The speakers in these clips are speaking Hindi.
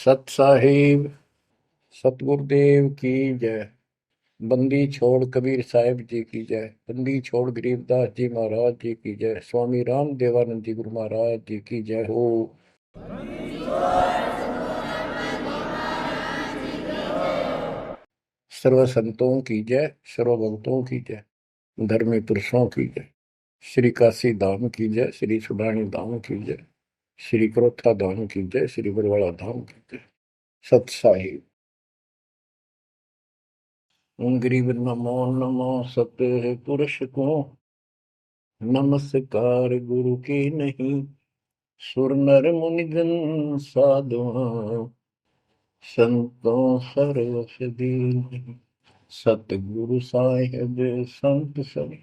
सत साहिब सतगुरुदेव की जय। बंदी छोड़ कबीर साहिब जी की जय। बंदी छोड़ गरीबदास जी महाराज जी की जय। स्वामी राम देवानंद जी गुरु महाराज जी की जय हो। सर्व संतों की जय, सर्व भक्तों की जय, धर्मी पुरुषों की जय। श्री काशी धाम की जय, श्री सुडानी धाम की जय, श्री क्रोथा धाम की जय, श्री बरवाड़ा धाम की जय। सत साहिब। गरीब नमो नमो सत पुरुष को, नमस्कार गुरु की नहीं। सुर नर मुनिजन साधुआ, संतों सरस दीन। सतगुरु साहिब संत सब,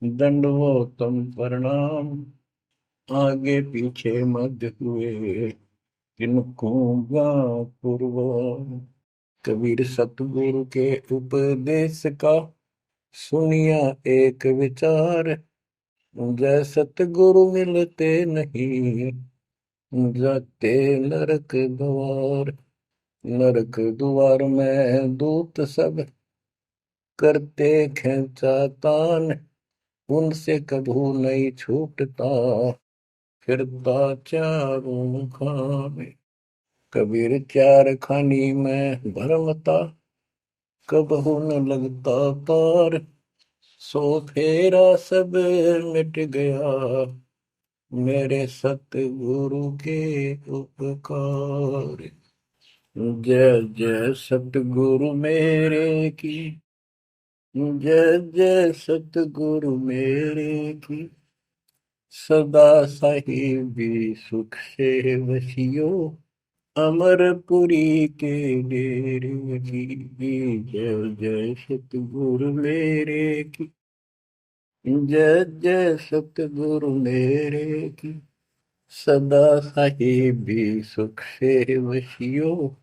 दंडवतम प्रणाम। आगे पीछे मध्य हुए, किनको पूर्व। कबीर सतगुरु के उपदेश का, सुनिया एक विचार। जय सतगुरु मिलते नहीं, जाते नरक द्वार। नरक द्वार में दूत सब, करते खेचा तान। उनसे कभू नहीं छूटता, फिरता चारों खाने। कबीर चार खानी में भरमता, कबहू न लगता पार। सो फेरा सब मिट गया, मेरे सतगुरु के उपकार। जय जय सतगुरु मेरे की, जय जय सतगुरु मेरे की। सदा साहिबी सुख से वसियो, अमरपुरी के डेरे की। जय जय सतगुरु मेरे की, जय जय सतगुरु मेरे की। सदा साहिबी सुख से वसियो,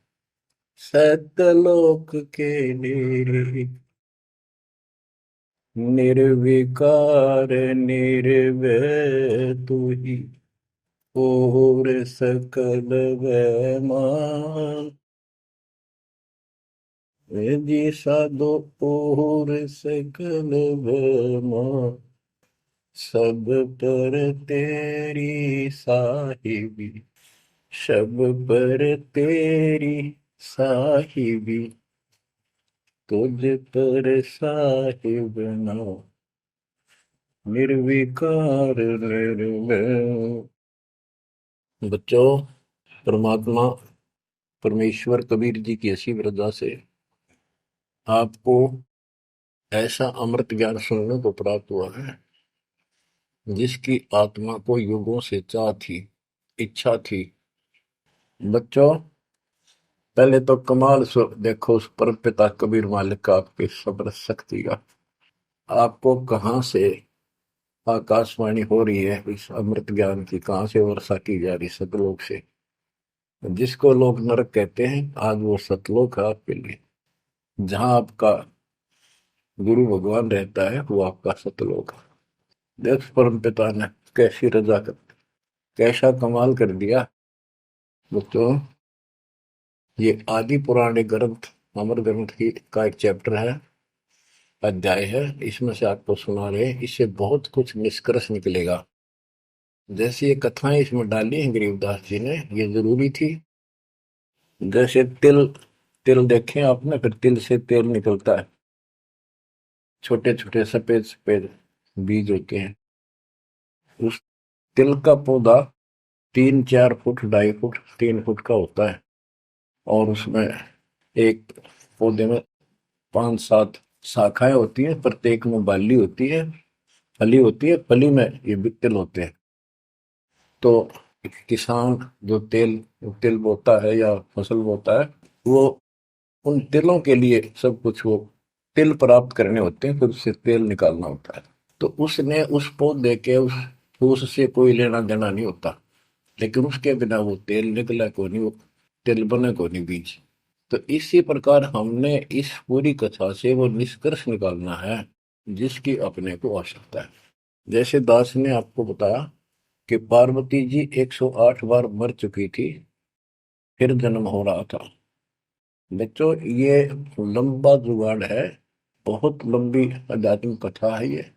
सतलोक के डेरे। निर्विकार निर्भय तू ही, और सकल वैमान। जी साधो और सकल वैमान। सब पर तेरी साहिबी, सब पर तेरी साहिबी। तुझ पर साहिब नाम, निर्विकार निर्भय। बच्चों, परमात्मा परमेश्वर कबीर जी की ऐसी वृद्धा से आपको ऐसा अमृत ज्ञान सुनने को प्राप्त हुआ है, जिसकी आत्मा को युगों से चाह थी, इच्छा थी। बच्चों, पहले तो कमाल देखो उस परम पिता कबीर मालिक का, आपके सब्र शक्ति का। आपको कहाँ से आकाशवाणी हो रही है इस अमृत ज्ञान की, कहाँ से वर्षा की जा रही सतलोक से। जिसको लोग नरक कहते हैं, आज वो सतलोक है आपके लिए। जहां आपका गुरु भगवान रहता है, वो आपका सतलोक है। देख परम पिता ने कैसी रजा कर, कैसा कमाल कर दिया। बच्चों, ये आदि पुराने ग्रंथ, अमर ग्रंथ की का एक चैप्टर है, अध्याय है। इसमें से आपको सुना रहे, इससे बहुत कुछ निष्कर्ष निकलेगा। जैसे ये कथाएं इसमें डाली हैं गरीबदास जी ने, ये जरूरी थी। जैसे तिल, तिल देखें आपने, फिर तिल से तेल निकलता है। छोटे छोटे सफेद सफेद बीज होते हैं। उस तिल का पौधा 3-4 फुट, 2.5 फुट, 3 फुट का होता है। और उसमें एक पौधे में 5-7 शाखाएं होती हैं, प्रत्येक में बाली होती है, फली होती है। फली में ये भी तिल होते हैं। तो किसान जो तिल तिल बोता है या फसल बोता है, वो उन तिलों के लिए सब कुछ, वो तिल प्राप्त करने होते हैं, फिर उससे तेल निकालना होता है। तो उसने उस पौधे के उस फूस से कोई लेना देना नहीं होता, लेकिन उसके बिना वो तेल निकला को नहीं, वो तेल बने को नहीं बीज। तो इसी प्रकार हमने इस पूरी कथा से वो निष्कर्ष निकालना है, जिसकी अपने को आवश्यकता है। जैसे दास ने आपको बताया कि पार्वती जी 108 बार मर चुकी थी, फिर जन्म हो रहा था। बच्चों, ये लंबा जुगाड़ है, बहुत लंबी आध्यात्मिक कथा है ये।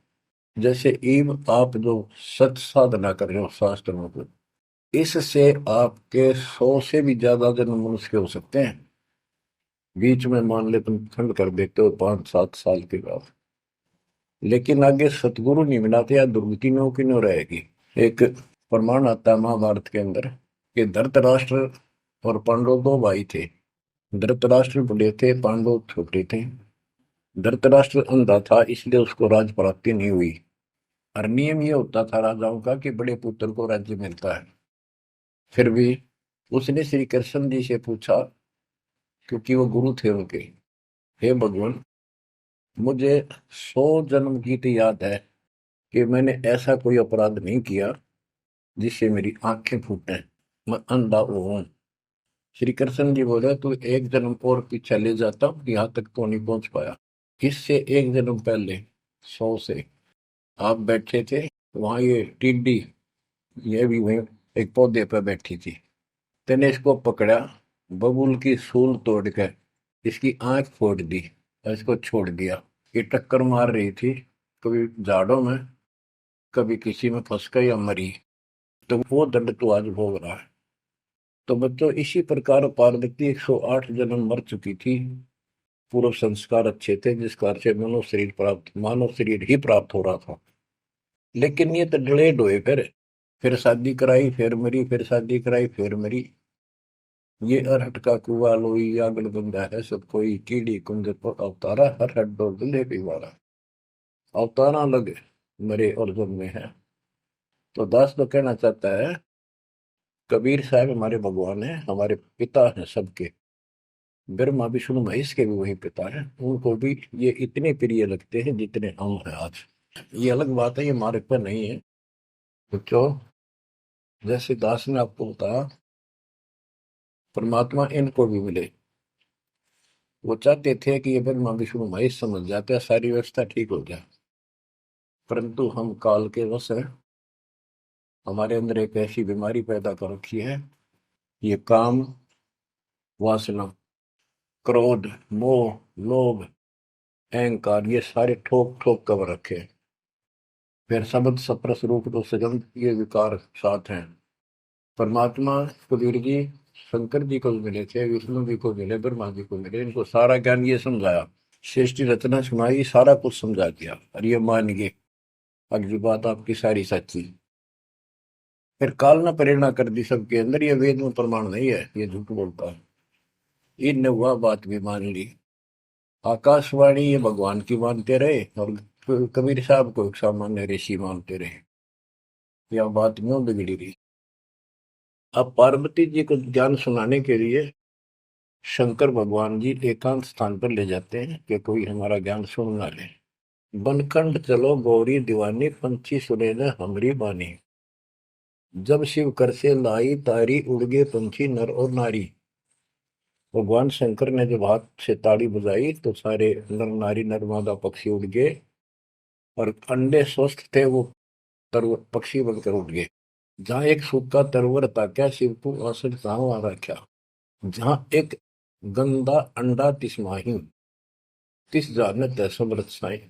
जैसे ईव आप जो सत साधना कर रहे हो शास्त्रों को, इससे आपके 100 से भी ज्यादा जन्म मनुष्य के हो सकते हैं। बीच में मान ले तुम खंड कर देते हो 5-7 साल के बाद, लेकिन आगे सतगुरु नहीं मिलाते या दुर्गति में की न रहेगी। एक प्रमाण आता है महाभारत के अंदर कि धृतराष्ट्र और पांडव दो भाई थे। धृतराष्ट्र बड़े थे, पांडव छोटे थे। धृतराष्ट्र अंधा था, इसलिए उसको राज प्राप्ति नहीं हुई। और नियम ये होता था राजाओं का कि बड़े पुत्र को राज्य मिलता है। फिर भी उसने श्री कृष्ण जी से पूछा, क्योंकि वो गुरु थे उनके, हे भगवान, मुझे 100 जन्म की तो याद है कि मैंने ऐसा कोई अपराध नहीं किया जिससे मेरी आंखें फूटे, मैं अंधा हूं। श्री कृष्ण जी बोले, तू एक जन्म और पीछे ले जाता, यहाँ तक तो नहीं पहुंच पाया। इससे एक जन्म पहले 100 से आप बैठे थे, वहां ये टिड्डी, ये भी वहीं एक पौधे पर बैठी थी। तेने इसको पकड़ा, बबूल की सूल तोड़ के इसकी आंख फोड़ दी और इसको छोड़ दिया। ये टक्कर मार रही थी, कभी झाड़ों में, कभी किसी में फंस कर या मरी। तो वो दंड तो आज भोग रहा है। तो बच्चों, इसी प्रकार पार्वती 108 जन्म मर चुकी थी। पूर्व संस्कार अच्छे थे, जिस कारण से मानव शरीर ही प्राप्त हो रहा था। लेकिन ये तो डिलेड हुए, फिर शादी कराई, फिर मरी, फिर शादी कराई, फिर मरी। ये अरहट का कुआ लोई आगल बंदा है सब कोई, कीड़ी कुंज पर अवतारा, हर हट डोल दुल्हे पिवारा। अवतारा लग मरे और जन्मे हैं। तो दास तो कहना चाहता है, कबीर साहब हमारे भगवान है, हमारे पिता हैं सबके। ब्रह्मा विष्णु महेश के भी वही पिता हैं, उनको भी ये इतने प्रिय लगते हैं जितने हम हैं आज। ये अलग बात है, ये हमारे पर नहीं है। तो क्यों, जैसे दास ने आपको बताया, परमात्मा इनको भी मिले। वो चाहते थे कि ये ब्रह्मा विष्णु महेश समझ जाते, सारी व्यवस्था ठीक हो जाए। परंतु हम काल के वश हैं, हमारे अंदर एक ऐसी बीमारी पैदा कर रखी है, ये काम, वासना, क्रोध, मोह, लोभ, अहंकार, ये सारे ठोक ठोक कर रखे हैं। फिर शब्द सप्रस रूप तो सजन, ये विकार साथ हैं। परमात्मा कबीर जी शंकर जी को भी मिले थे, विष्णु जी को मिले, ब्रह्मा जी को मिले, इनको सारा ज्ञान ये समझाया, सृष्टि रचना सुनाई, सारा कुछ समझा दिया, और ये मान गए अगली बात आपकी सारी सच्ची। फिर काल ने प्रेरणा कर दी सबके अंदर, ये वेद में प्रमाण नहीं है, ये झूठ बोलता है। इनने वह बात भी मान ली। आकाशवाणी ये भगवान की मानते रहे, और कबीर साहब को एक सामान्य ऋषि मानते रहे। यह बात क्यों बिगड़ी रही। अब पार्वती जी को ज्ञान सुनाने के लिए शंकर भगवान जी एकांत स्थान पर ले जाते हैं कि कोई हमारा ज्ञान सुन ना ले। बनखंड चलो गौरी दीवानी, पंछी सुने न हमरी बानी। जब शिव कर से लाई तारी, उड़ गए पंछी नर और नारी। भगवान शंकर ने जब हाथ से ताड़ी बजाई तो सारे नर नारी नर पक्षी उड़ गए, और अंडे स्वस्थ थे वो पक्षी बनकर उड़ गए। जहां एक सूखा तरवर था, क्या शिव को आसन कहाँ रखा। जहां एक गंदा अंडा तिसमाही, तिस जानत समृत साई।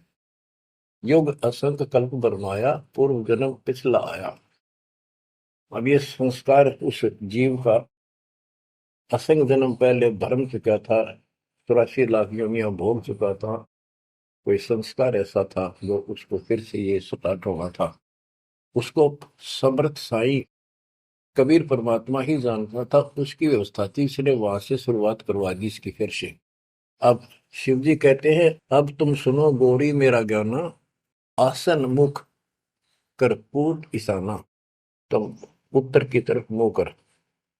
युग असंख कल्प बरमाया, पूर्व जन्म पिछला आया। अब ये संस्कार उस जीव का असंख्य जन्म पहले भरम चुका था, 84 लाख योनियां भोग चुका था। कोई संस्कार ऐसा था जो उसको फिर से ये स्टार्ट होना था। उसको समर्थ साई कबीर परमात्मा ही जानता था, उसकी व्यवस्था थी, इसने वहां से शुरुआत करवा दी इसकी फिर से। अब शिव जी कहते हैं, अब तुम सुनो गौरी मेरा ज्ञाना, आसन मुख कर पूर्व ईशाना। तुम उत्तर की तरफ मुंह कर,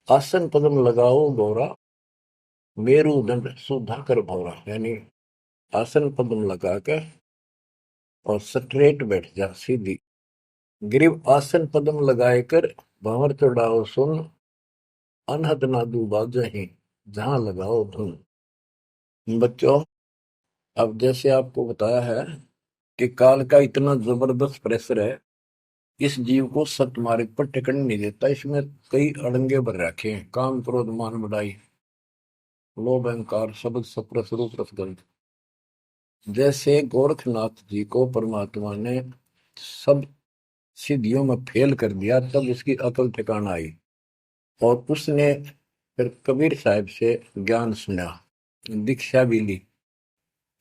आसन पद्म लगाओ गौरा, मेरुदंड सुधा कर भौरा। यानी आसन पद्म लगा कर और स्ट्रेट बैठ जा सीधी। ग्रीव आसन पद्म लगाए कर, भंवर चढ़ाओ सुन, अनहद नादू बाजही, जहां लगाओ धुन। बच्चों, अब जैसे आपको बताया है कि काल का इतना जबरदस्त प्रेशर है इस जीव को सत मार्ग पर टिकने नहीं देता। इसमें कई अड़ंगे भर रखे हैं, काम क्रोध मान बढ़ाई, लोभ अहंकार शब्द सप्रस रूप रसगंध। जैसे गोरखनाथ जी को परमात्मा ने सब सिद्धियों में फेल कर दिया, तब उसकी अकल ठिकाना आई और उसने फिर कबीर साहब से ज्ञान सुना, दीक्षा भी ली।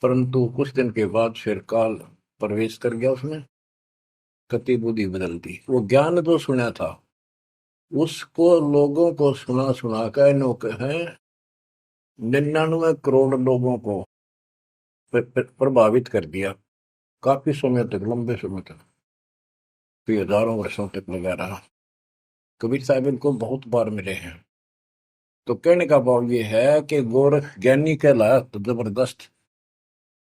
परंतु कुछ दिन के बाद फिर काल प्रवेश कर गया उसमें, कति बुद्धि बदल दी। वो ज्ञान जो सुना था उसको लोगों को सुना सुना कर नौक है 99 करोड़ लोगों को प्रभावित कर दिया। काफी समय तक, लंबे समय तक, फिर हजारों वर्षों तक लगा रहा। कबीर साहब इनको बहुत बार मिले हैं। तो कहने का भाव ये है कि गोरख ज्ञानी कहलाया तो जबरदस्त,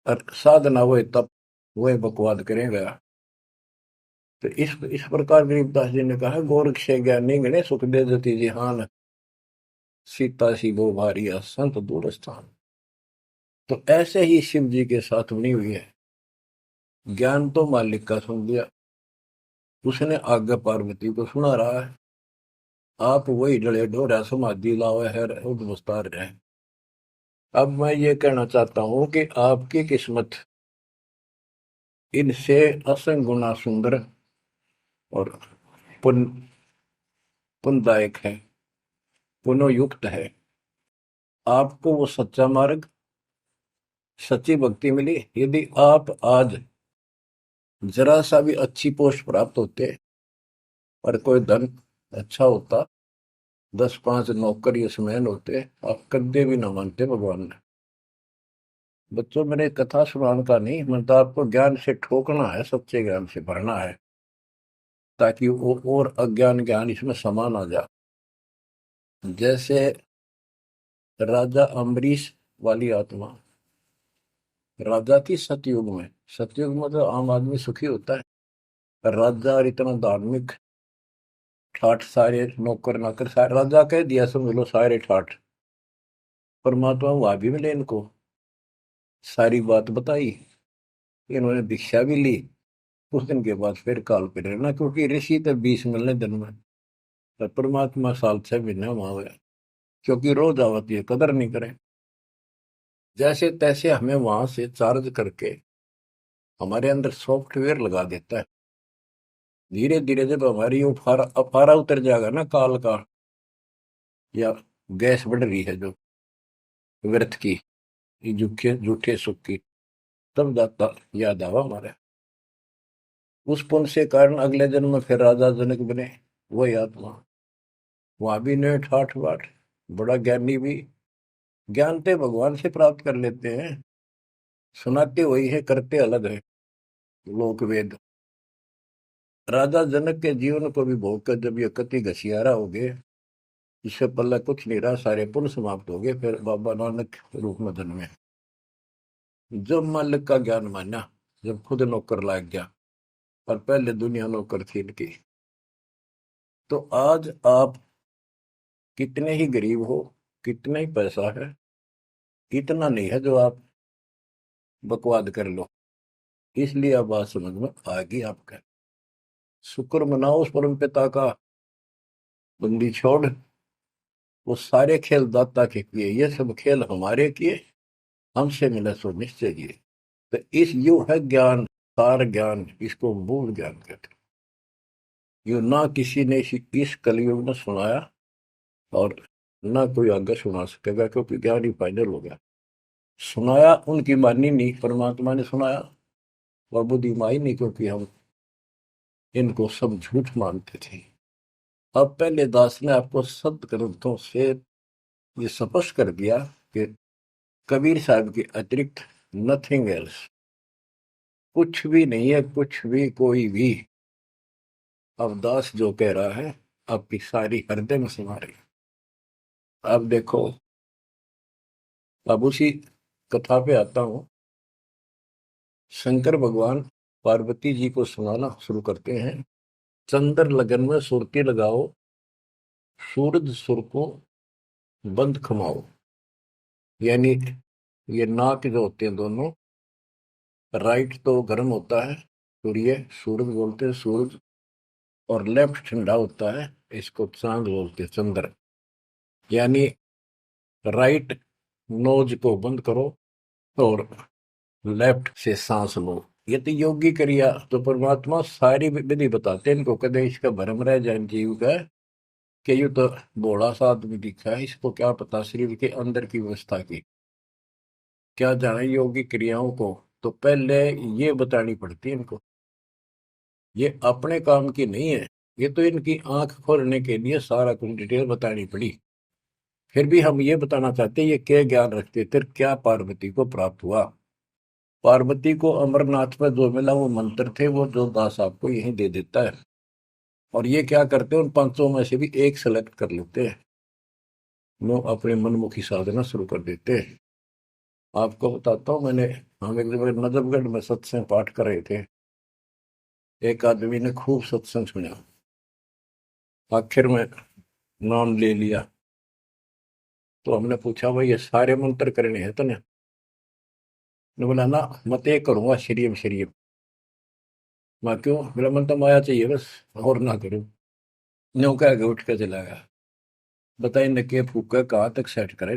और साधना हुए तब वह बकवाद करेगा। तो इस प्रकार गरीबदास जी ने कहा, गोरख से ज्ञानी गणे सुख दे जति जिहान, सीता सी वो भारिया संत दूर स्थान। तो ऐसे ही शिव जी के साथ बनी हुई है। ज्ञान तो मालिक का सुन लिया, उसने आगे पार्वती को सुना रहा है। आप वही डले डोरा समाधि लावे है उद्वस्तार रहे। अब मैं ये कहना चाहता हूं कि आपकी किस्मत इनसे असंग गुना सुंदर और पुण्य पुण्यदायक है, पुनोयुक्त है। आपको वो सच्चा मार्ग, सच्ची भक्ति मिली। यदि आप आज जरा सा भी अच्छी पोस्ट प्राप्त होते और कोई धन अच्छा होता, 10-5 नौकर यशमैन होते, आप कदे भी ना मानते भगवान ने। बच्चों, मैंने कथा सुनाने का नहीं, मतलब आपको ज्ञान से ठोकना है, सच्चे ज्ञान से भरना है, ताकि वो और अज्ञान ज्ञान इसमें समा ना जा। जैसे राजा अम्बरीश वाली आत्मा राजा की सतयुग में, सतयुग में तो आम आदमी सुखी होता है। राजा और इतना धार्मिक, ठाठ सारे नौकर नाकर सारे, राजा कह दिया समझ लो सारे ठाठ। परमात्मा वहां भी मिले इनको, सारी बात बताई, इन्होंने दीक्षा भी ली। कुछ दिन के बाद फिर काल पे रहना, क्योंकि ऋषि तो 20 मिलने दिन में, पर परमात्मा साल 6 महीने वहां हुए, क्योंकि रोज आवती है, कदर नहीं करे। जैसे तैसे हमें वहां से चार्ज करके हमारे अंदर सॉफ्टवेयर लगा देता है। धीरे धीरे जब हमारी अफारा अफारा उतर जाएगा ना काल का, या गैस बढ़ रही है जो व्यर्थ की, ये झूठे झूठे सुख की, तब जाता याद आवा हमारे। उस पुण्य से कारण अगले जन्म में फिर राजा जनक बने, वही आत्मा। वहां भी ने ठाठ बाट, बड़ा ज्ञानी भी, ज्ञान तो भगवान से प्राप्त कर लेते हैं, सुनाते वही है, करते अलग है। लोक वेद। राजा जनक के जीवन को भी भोग कर जब ये कति घसियारा हो गए, इससे पहले कुछ नहीं रहा, सारे पुण्य समाप्त हो गए, फिर बाबा नानक रूप में जन्मे। जब मालिक का ज्ञान माना, जब खुद नौकर लाग गया, और पहले दुनिया नौकर थी इनकी। तो आज आप कितने ही गरीब हो, कितना ही पैसा है, इतना नहीं है जो आप बकवाद कर लो। इसलिए अब बात समझ में आ गई आपका। शुक्र मनाओ उस परम पिता का, बंदी छोड़। वो सारे खेल दाता के किए, ये सब खेल हमारे किए, हमसे मिले सो निश्चय किए। तो इस यू है ज्ञान, सार ज्ञान, इसको मूल ज्ञान कहते हैं। यू ना किसी ने इस कलयुग में सुनाया, और ना कोई आगे सुना सकेगा, क्योंकि ज्ञान ही फाइनल हो गया। सुनाया उनकी मानी नहीं, परमात्मा ने सुनाया, और बुद्धि माई नहीं, क्योंकि हम इनको सब झूठ मानते थे। अब पहले दास ने आपको सद ग्रंथों से ये स्पष्ट कर दिया कि कबीर साहब के अतिरिक्त नथिंग एल्स, कुछ भी नहीं है, कुछ भी कोई भी। अब दास जो कह रहा है आपकी सारी हृदय में समा रही। अब देखो, अब उसी कथा पे आता हूं। शंकर भगवान पार्वती जी को सुनाना शुरू करते हैं। चंद्र लगन में सुरती लगाओ, सूरज सुर को बंद खमाओ। यानी ये नाक जो होते हैं दोनों, राइट तो गर्म होता है, सूर्य, सूरज बोलते हैं सूरज, और लेफ्ट ठंडा होता है, इसको चांद बोलते हैं, चंद्र। यानी राइट नोज को बंद करो और लेफ्ट से सांस लो। ये तो योगी क्रिया। तो परमात्मा सारी विधि बताते हैं इनको, कदे इसका भरम रह जाए जीव का कि ये तो भोला सा आदमी दिखा है, इसको क्या पता शरीर के अंदर की व्यवस्था की, क्या जाने योगी क्रियाओं को। तो पहले ये बतानी पड़ती है इनको, ये अपने काम की नहीं है। ये तो इनकी आंख खोलने के लिए सारा कुछ डिटेल बतानी पड़ी। फिर भी हम ये बताना चाहते हैं ये क्या ज्ञान रखते थे, क्या पार्वती को प्राप्त हुआ। पार्वती को अमरनाथ में जो मिला वो मंत्र थे, वो जो दास आपको यही दे देता है। और ये क्या करते हैं, उन पांचों में से भी एक सेलेक्ट कर लेते हैं, वो अपने मनमुखी साधना शुरू कर देते हैं। आपको बताता हूँ, हम एक जगह नजफगढ़ में सत्संग पाठ कर रहे थे। एक आदमी ने खूब सत्संग सुना, आखिर में नाम ले लिया। तो हमने पूछा भाई ये सारे मंत्र करने हैं तने? ने बोला ना, मत एक करूंगा श्रीम श्रीम। मैं क्यों? मेरा मन तो माया चाहिए बस, और ना करूं। न्यू कह के उठ के चला गया। बताइए न के फूका कहाँ तक सेट करे।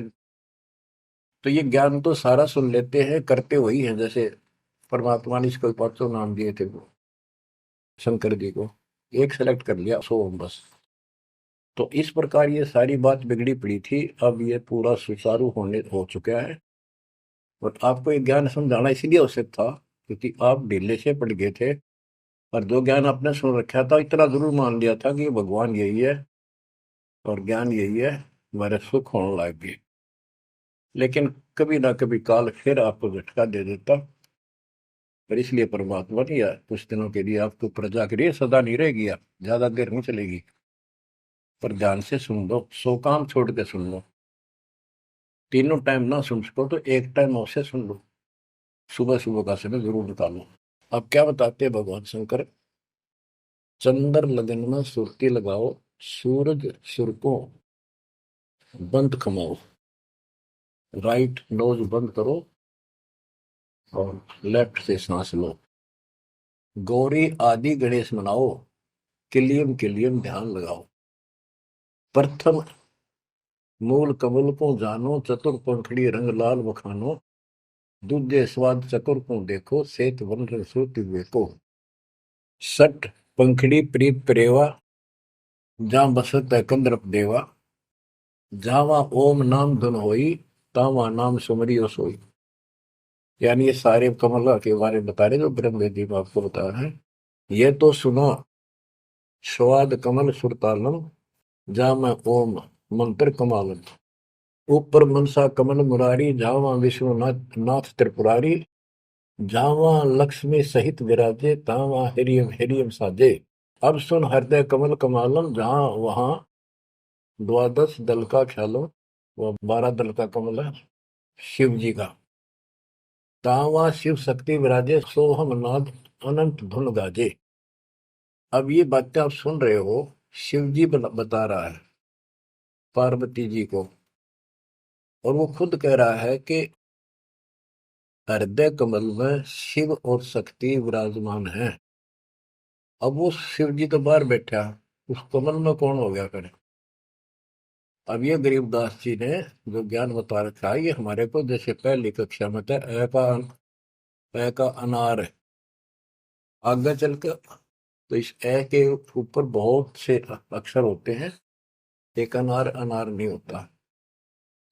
तो ये ज्ञान तो सारा सुन लेते हैं, करते वही है। जैसे परमात्मा ने इसको पांचों नाम दिए थे वो शंकर जी को, एक सेलेक्ट कर लिया सोम बस। तो इस प्रकार ये सारी बात बिगड़ी पड़ी थी, अब ये पूरा सुचारू होने हो चुका है। और आपको ये ज्ञान समझाना इसीलिए आवश्यक था क्योंकि आप ढीले से पड़ गए थे। और जो ज्ञान आपने सुन रखा था इतना जरूर मान लिया था कि ये भगवान यही है और ज्ञान यही है, मेरे सुख होने लग गए। लेकिन कभी ना कभी काल फिर आपको झटका दे देता। पर इसलिए परमात्मा ने यार कुछ दिनों के लिए आपको प्रजा के लिए सदा नहीं रहेगी, आप ज्यादा देर नहीं चलेगी। पर ध्यान से सुन लो, सो काम छोड़ के सुन लो। तीनों टाइम ना सुन सको तो एक टाइम अवश्य सुन लो, सुबह सुबह का समय जरूर निकालो। अब क्या बताते हैं भगवान शंकर, चंद्र लगन में सुरती लगाओ, सूरज सुर को बंद कमाओ, राइट नोज बंद करो और लेफ्ट से सांस लो। गौरी आदि गणेश मनाओ, किलियम किलियम ध्यान लगाओ। प्रथम मूल कमल को जानो, चतुर पंखड़ी रंग लाल बखानो। दूजे स्वाद चतुर को देखो, सेत वन रसोति को। सठ पंखड़ी प्रीत प्रेवा, जहाँ बसत है कंदरप देवा। जावा ओम नाम धुन होई, तावा नाम सुमरियो सोई। यानी ये सारे कमल के बारे में बता रहे जो ब्रह्म वेदी में आपको बता रहे हैं। ये तो सुनो, स्वाद कमल सुरतालम, जा मैं ओम मंत्र कमालम। ऊपर मनसा कमल मुरारी, जावा विश्वनाथ नाथ त्रिपुरारी। जावा लक्ष्मी सहित विराजे, तावा हिरियम हिरियम साजे। अब सुन हृदय कमल कमालम, जहां वहां द्वादश दल का ख्यालो, वो 12 दल का कमल है शिव जी का। तावा शिव शक्ति विराजे, सोहम नाद अनंत धुन गाजे। अब ये बातें आप सुन रहे हो, शिव जी बता रहा है पार्वती जी को। और वो खुद कह रहा है कि हृदय कमल में शिव और शक्ति विराजमान है। अब वो शिव जी तो बाहर बैठा, उस कमल में कौन हो गया करे। अब ये गरीबदास जी ने जो ज्ञान बता रखा है, ये हमारे को जैसे पहली कक्षा में था, ए का अनार है। आगे चल कर तो इस ए के ऊपर बहुत से अक्षर होते हैं, एक अनार अनार नहीं होता।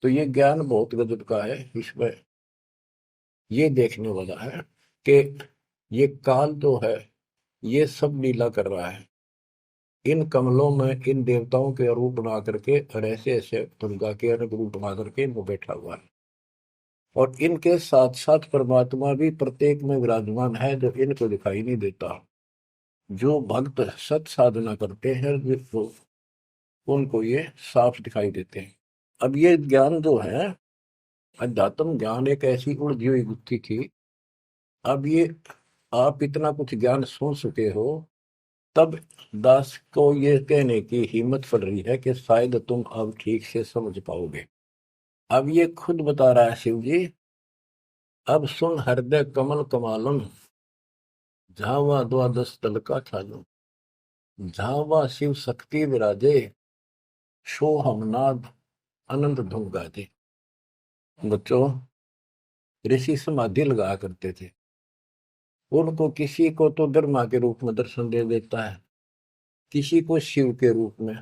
तो ये ज्ञान बहुत गजब का है। इसमें ये देखने वाला है कि ये काल जो है ये सब लीला कर रहा है। इन कमलों में इन देवताओं के रूप बना करके और ऐसे ऐसे दुर्गा के अलग रूप बना करके इनको बैठा हुआ है। और इनके साथ साथ परमात्मा भी प्रत्येक में विराजमान है जो इनको दिखाई नहीं देता। जो भक्त सत साधना करते हैं वो उनको ये साफ दिखाई देते हैं। अब ये ज्ञान जो है, अध्यात्म ज्ञान एक ऐसी उलझी हुई गुत्थी थी। अब ये आप इतना कुछ ज्ञान सुन चुके हो, तब दास को ये कहने की हिम्मत पड़ रही है कि शायद तुम अब ठीक से समझ पाओगे। अब ये खुद बता रहा है शिव जी, अब सुन हृदय कमल कमालन, झावा द्वादश तल का छालो। झावा शिव शक्ति विराजे, शो हमनाद अनंत धुन गाजे। बच्चों, ऋषि समाधि लगा करते थे। उनको किसी को तो ब्रह्मा के रूप में दर्शन दे देता है, किसी को शिव के रूप में,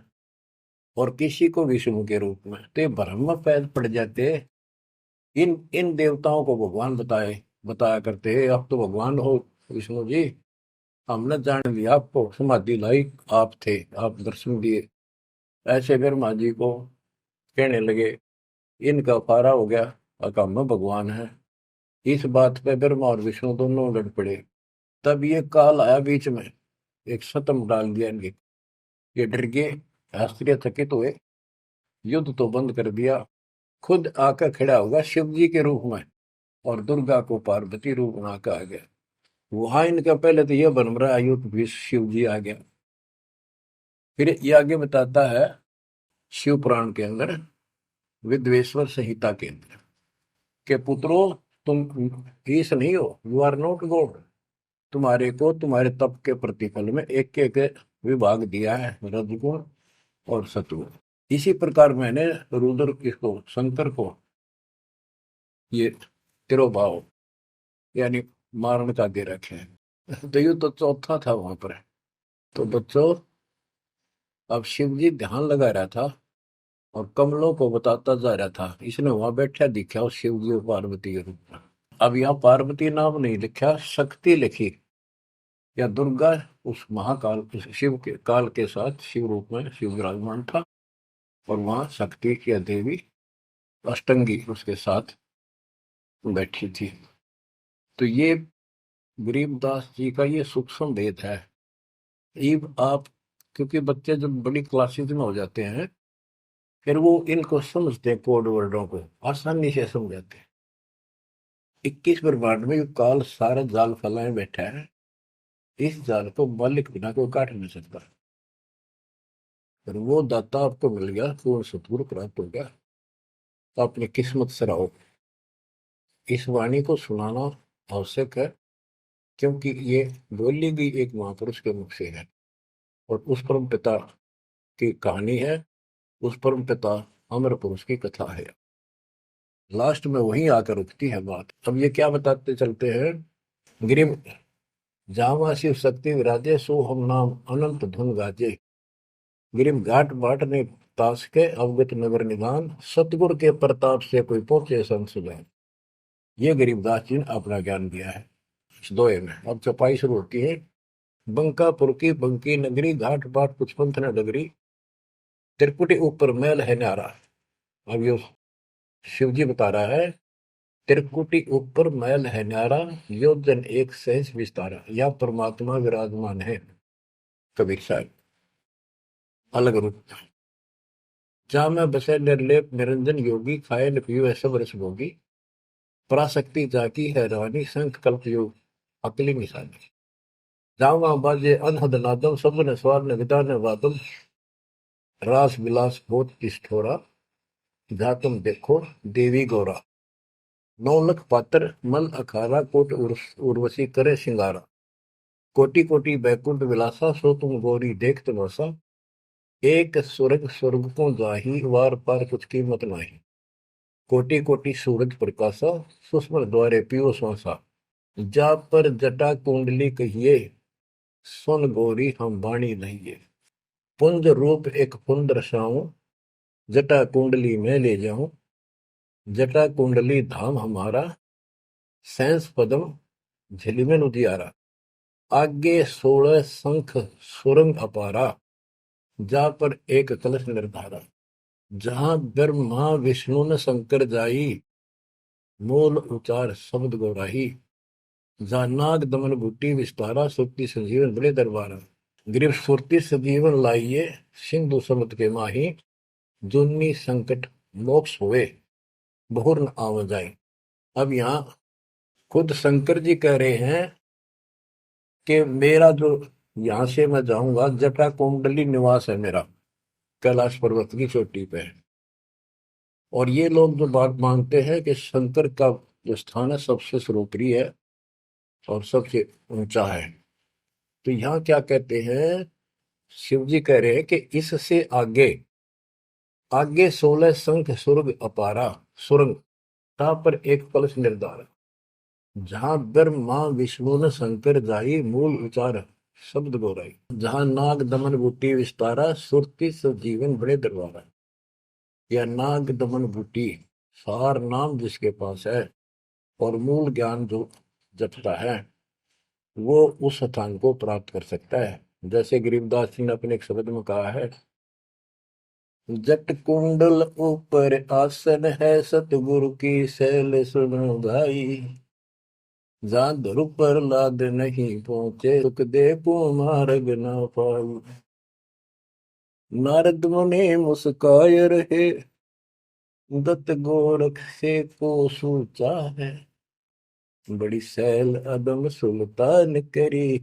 और किसी को विष्णु के रूप में। तो ये भ्रम में पैर पड़ जाते। इन इन देवताओं को भगवान बताया करते हैं, आप तो भगवान हो विष्णु जी, हमने जान लिया आपको, समाधि लाई आप थे, आप दर्शन दिए। ऐसे ब्रह्मा जी को कहने लगे, इनका पारा हो गया, अकाम में भगवान है। इस बात पे ब्रह्मा और विष्णु दोनों लड़ पड़े। तब ये काल आया बीच में, एक शतम डाल दिया इनके। ये डर गए, शास्त्रीय थकित हुए, युद्ध तो बंद कर दिया, खुद आकर खड़ा होगा शिव जी के रूप में, और दुर्गा को पार्वती रूप बना के आ गया। वहां इनका पहले तो यह बन रहा है युद्ध भी शिव जी आ गया। फिर ये आगे बताता है शिव पुराण के अंदर, विद्वेश्वर संहिता के अंदर, के पुत्रों, तुम ईश नहीं हो, यू आर नॉट गॉड। तुम्हारे को तुम्हारे तप के प्रतिफल में एक एक विभाग दिया है, रजगुण और सत्वगुण। इसी प्रकार मैंने रुद्र इसको, शंकर को, ये तिरोभाव यानी मारण का दे रखे हैं। तो ये तो चौथा था वहां पर। तो बच्चों, अब शिव जी ध्यान लगा रहा था और कमलों को बताता जा रहा था। इसने वहां बैठा दिखा उस शिव जी और पार्वती के रूप में। अब यहाँ पार्वती नाम नहीं लिखा, शक्ति लिखी, या दुर्गा उस महाकाल, उस शिव के काल के साथ शिव रूप में शिव विराजमान था, और वहां शक्ति की देवी अष्टंगी उसके साथ बैठी थी। तो ये गरीबदास जी का ये सूक्ष्म भेद है। इब आप, क्योंकि बच्चे जब बड़ी क्लासेस में हो जाते हैं, फिर वो इनको समझते हैं, कोड वर्डों को आसानी से समझ जाते हैं। 21 ब्रह्मांड में ये काल सारा जाल फैलाए बैठा है, इस जाल को मालिक बिना कोई काट नहीं सकता। फिर वो दाता आपको मिल गया, पूर्ण सतगुरु प्राप्त हो गया, तो अपनी किस्मत से रहो। इस वाणी को सुनाना आवश्यक है, क्योंकि ये बोली गई एक महापुरुष के मुख से है, और उस परम पिता की कहानी है, उस परम पिता अमर पुरुष की कथा है। लास्ट में वहीं आकर रुकती है बात। अब ये क्या बताते चलते हैं, गिरिम जावा शिव शक्ति विराजे, सो हम नाम अनंत धुन गाजे। गिरिम घाट बाट ने तास के, अवगत नगर निदान, सतगुर के प्रताप से कोई पहुंचे संसुजान। ये गरीबदास जी ने अपना ज्ञान दिया है इस दोहे में। अब चौपाई शुरू होती है। बंकापुर की बंकी नगरी, घाट बाट कुछ पंथ न डगरी, त्रिकुटी ऊपर मैल है न्यारा। अब ये शिव जी बता रहा है, त्रिकुटी ऊपर मैल है न्यारा, योजन एक सहज विस्तारा। यह परमात्मा विराजमान है। कबीर साहब अलग रूप, जहाँ में बसे निर्लेप निरंजन योगी, खाए न पियो सब रस भोगी, पराशक्ति जाकी है रानी, संख कल्प योग अकली निशानी। जहाँ वहाँ बाजे अनहद नादम, सब न स्वार न विदा न वादम, रास विलास बहुत किष्ठोरा, जहाँ तुम देखो देवी गौरा। 9 लख पात्र मल अखारा, कोट उर्वशी करे सिंगारा, कोटि कोटि बैकुंठ विलासा, सो तुम गौरी देख तमाशा, एक स्वर्ग स्वर्ग को जाही, वार पार कुछ कीमत नाही, कोटि कोटि सूरज प्रकाशा, सुषमा द्वारे पियो श्वासा, जा पर जटा कुंडली कहिए, सुन गौरी हम वाणी लहिए, पुंज रूप एक पुंज रसाऊं, जटा कुंडली में ले जाऊं, जटा कुंडली धाम हमारा, सैंस पदम झिलमिल उजियारा, आगे 16 शंख सुरंग अपारा, जा पर एक कलश निर्धारा, जहां ब्रह्मा विष्णु न शंकर जाई, मूल उचार शब्द गौराही, जहाँ नाग दमन बूटी विस्तारा, सुक्ति संजीवन बड़े दरबारा, गिरफ सुरती सजीवन लाइए, सिंधु समुद्र के माही, जुन्नी संकट मोक्ष हुए, बहुर न आव जाए। अब यहाँ खुद शंकर जी कह रहे हैं कि मेरा जो यहाँ से मैं जाऊंगा, जटा कुंडली निवास है मेरा, कैलाश पर्वत की चोटी पे है। और ये लोग जो बात मानते हैं कि शंकर का जो स्थान है सबसे सर्वोपरि है और सबसे ऊंचा है, तो यहाँ क्या कहते हैं शिव जी कह रहे हैं कि इससे आगे आगे 16 संख सुरग अपारा सुरंग ता पर एक कलश निर्धार जहां ब्रह्मा विष्णु न शंकर जाई मूल उचार शब्द गोराई जहां नाग दमन बूटी विस्तारा सुरति सजीवन बड़े दरबारा। या नाग दमन बूटी सार नाम जिसके पास है और मूल ज्ञान जो जपता है वो उस स्थान को प्राप्त कर सकता है। जैसे गरीबदास जी ने अपने एक शब्द में कहा है, जट कुंडल ऊपर आसन है सतगुरु की सैल सुनो भाई जहां ध्रुव पर लाद नहीं पहुंचे सुख दे को मार्ग न पाई। नारद मुनि मुस्काय रहे दत्त गोरख से को सूचा है बड़ी सैल अदम सुल्तान करी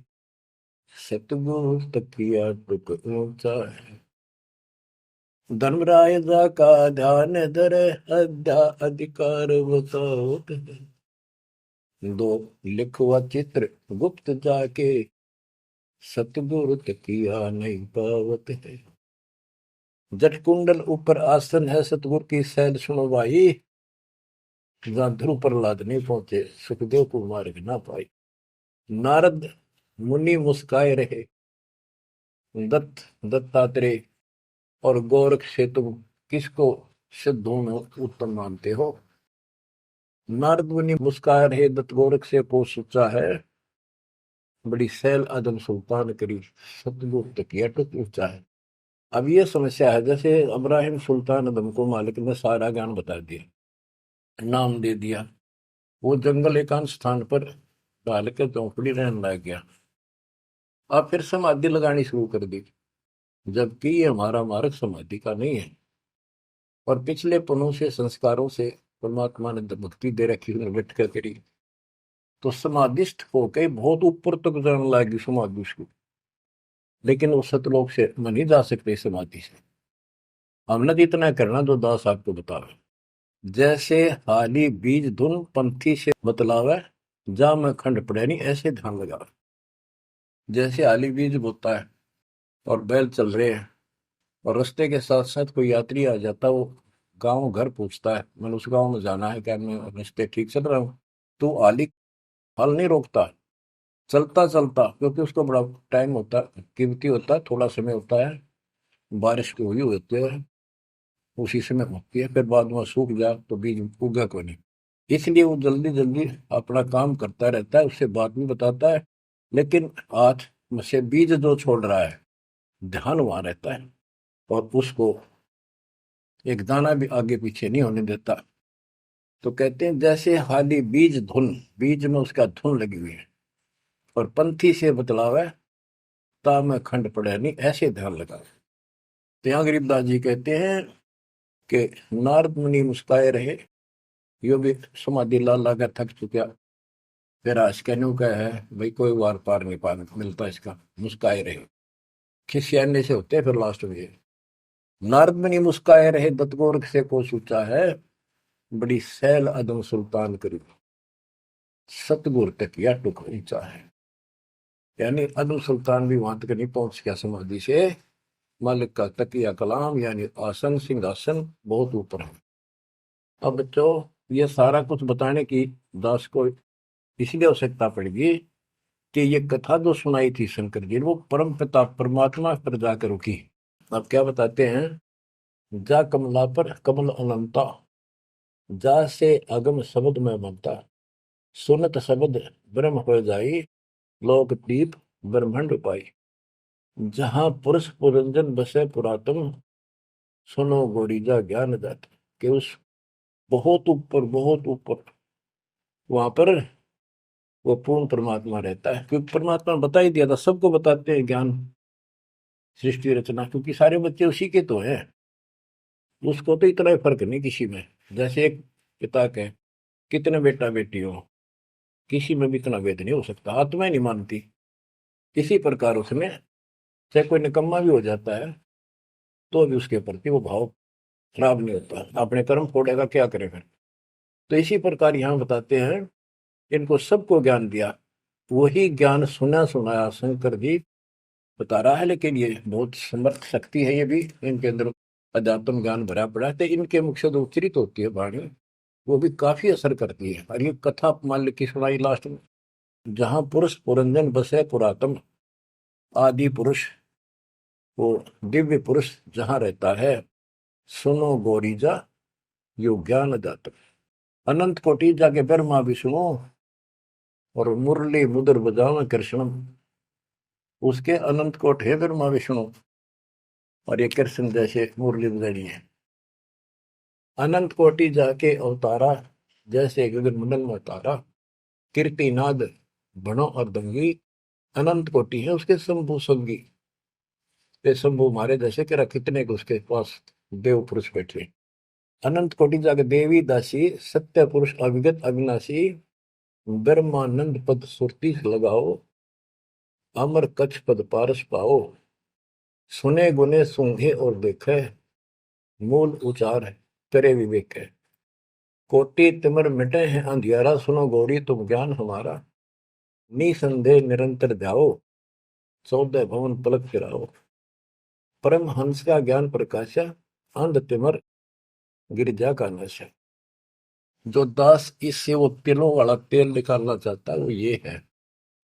सतगुरु तकिया टुक ऊंचा है। धर्मराय जा का ध्यान धरे अध्या अधिकार बताओ दो लिखवा चित्र गुप्त जाके सतगुरु तकिया नहीं पावत है। जट कुंडल ऊपर आसन है सतगुरु की सैल सुनो भाई जहां ध्रुव प्रहलाद नहीं पहुंचे सुखदेव को मार्ग ना पाई। नारद मुनि मुस्काए रहे दत्तात्रेय और गोरख से तुम किसको सिद्धों में उत्तम मानते हो। नारद मुनि मुस्काए रहे दत्त गोरख से को सोचा है बड़ी सैल आदम सुल्तान करी सतगुरु तकिया टुक ऊंचा है। अब ये समस्या है, जैसे इब्राहिम सुल्तान आदम को मालिक ने सारा ज्ञान बता दिया नाम दे दिया वो जंगल एकांत स्थान पर डाल के चौपड़ी रहने लग गया। अब फिर समाधि लगानी शुरू कर दी जबकि ये हमारा मार्ग समाधि का नहीं है और पिछले पनों से संस्कारों से परमात्मा ने भक्ति दे रखी बैठ कर करी तो समाधिस्थ होके बहुत ऊपर तक जाने लगी समाधि उसको। लेकिन वो सतलोक से मन नहीं जा सकते समाधि से। हमने तो इतना करना जो दास आपको बतावे जैसे हाली बीज धुन पंथी से बतलावे जा मैं खंड पड़े नहीं ऐसे ध्यान लगा। जैसे हाली बीज बोता है और बैल चल रहे हैं और रास्ते के साथ साथ कोई यात्री आ जाता वो गांव घर पूछता है मैंने उस गांव में जाना है क्या मैं रास्ते ठीक चल रहा हूँ तो आली फल नहीं रोकता चलता चलता क्योंकि उसको बड़ा टाइम होता है कीमती होता है थोड़ा समय होता है बारिश की हुई होती है उसी समय होती है फिर बाद में सूख जाए तो बीज उगा को नहीं इसलिए वो जल्दी जल्दी अपना काम करता रहता है उससे बात भी बताता है लेकिन हाथ में से बीज जो छोड़ रहा है ध्यान वहां रहता है और उसको एक दाना भी आगे पीछे नहीं होने देता। तो कहते हैं जैसे हाली बीज धुन बीज में उसका धुन लगी हुई है और पंथी से बतलावे ता में खंड पड़े नहीं ऐसे ध्यान लगा। तो यहाँ गरीबदास जी कहते हैं कि नारद मुनि मुस्काए रहे यो भी समाधि ला ला थक चुका फिर आज कहने का है भाई कोई वार पार नहीं पा मिलता इसका मुस्काए रहे खिसियाने से होते फिर लास्ट में नारद मुनि मुस्काए रहे दत्तगोरख से को सूचा है बड़ी सैल अदम सुल्तान करी सतगुर तक या टुक ऊंचा है। यानी अदम सुल्तान भी वहां तक नहीं पहुंच गया समाधि से मालिक का तकिया कलाम यानी आसन सिंहासन बहुत ऊपर है। अब बच्चों ये सारा कुछ बताने की दास को इसलिए आवश्यकता पड़ेगी कि ये कथा जो सुनाई थी शंकर जी ने वो परम पिता परमात्मा पर जाकर रुकी। अब क्या बताते हैं जा कमला पर कमल अनंता जा से अगम शब्द में बनता सुनत शब्द ब्रह्म हो जाई लोक दीप ब्रह्मंड पाई जहां पुरुष पुरंजन बसे पुरातन सुनो गोरीजा ज्ञान जात कि उस बहुत ऊपर वहां पर वो पूर्ण परमात्मा रहता है क्योंकि परमात्मा ने बता ही दिया था सबको बताते हैं ज्ञान सृष्टि रचना क्योंकि सारे बच्चे उसी के तो है उसको तो इतना ही फर्क नहीं किसी में। जैसे एक पिता के कितने बेटा बेटी हो किसी में भी इतना भेद नहीं हो सकता आत्मा ही नहीं मानती। इसी प्रकार उसमें चाहे कोई निकम्मा भी हो जाता है तो भी उसके प्रति वो भाव खराब नहीं होता अपने कर्म फोड़ेगा क्या करे फिर। तो इसी प्रकार यहाँ बताते हैं इनको सबको ज्ञान दिया वही ज्ञान सुना सुनाया शंकर जी बता रहा है, लेकिन ये बहुत समर्थ शक्ति है, ये भी इनके अंदर अध्यात्म ज्ञान भरा पड़ा है, तो इनके मुख से जो उच्चरित होती है वाणी, वो भी काफी असर करती है। और ये कथा मान ली की सुनाई लास्ट में, जहां पुरुष पुरंजन बसे पुरातन, आदि पुरुष, वो दिव्य पुरुष जहां रहता है, सुनो गोरीजा यो ज्ञान दाता। अनंत कोटि जाके ब्रह्मा विष्णु और मुरली मुद्र बजाओ कृष्णम, उसके अनंत कोट है ब्रह्मा विष्णु, और ये कृष्ण जैसे मुरली बजानी है। अनंत कोटि जाके अवतारा, जैसे गगन मंडल में तारा, कीर्तिनाद बनो और दंगी, अनंत कोटि है उसके शंभु संगी। ये शंभु मारे जैसे कि कितने को उसके पास देव पुरुष बैठे। अनंत कोटि जाके देवी दासी, सत्य पुरुष अविगत अविनाशी, ब्रह्मानंद पद सुरती लगाओ, अमर कच्छ पद पारस पाओ, सुने गुने सूंघे और देखे, मूल उचार है तेरे विवेक है। कोटि तिमर मिटे हैं अंधियारा, सुनो गौरी तुम ज्ञान हमारा, निसंदेह निरंतर ध्याओ, 14 भवन पलक फिराओ। परम हंस का ज्ञान प्रकाशा, अंध तिमर गिरजा का नशा। जो दास इससे वो तिलों वाला तेल निकालना चाहता है, वो ये है।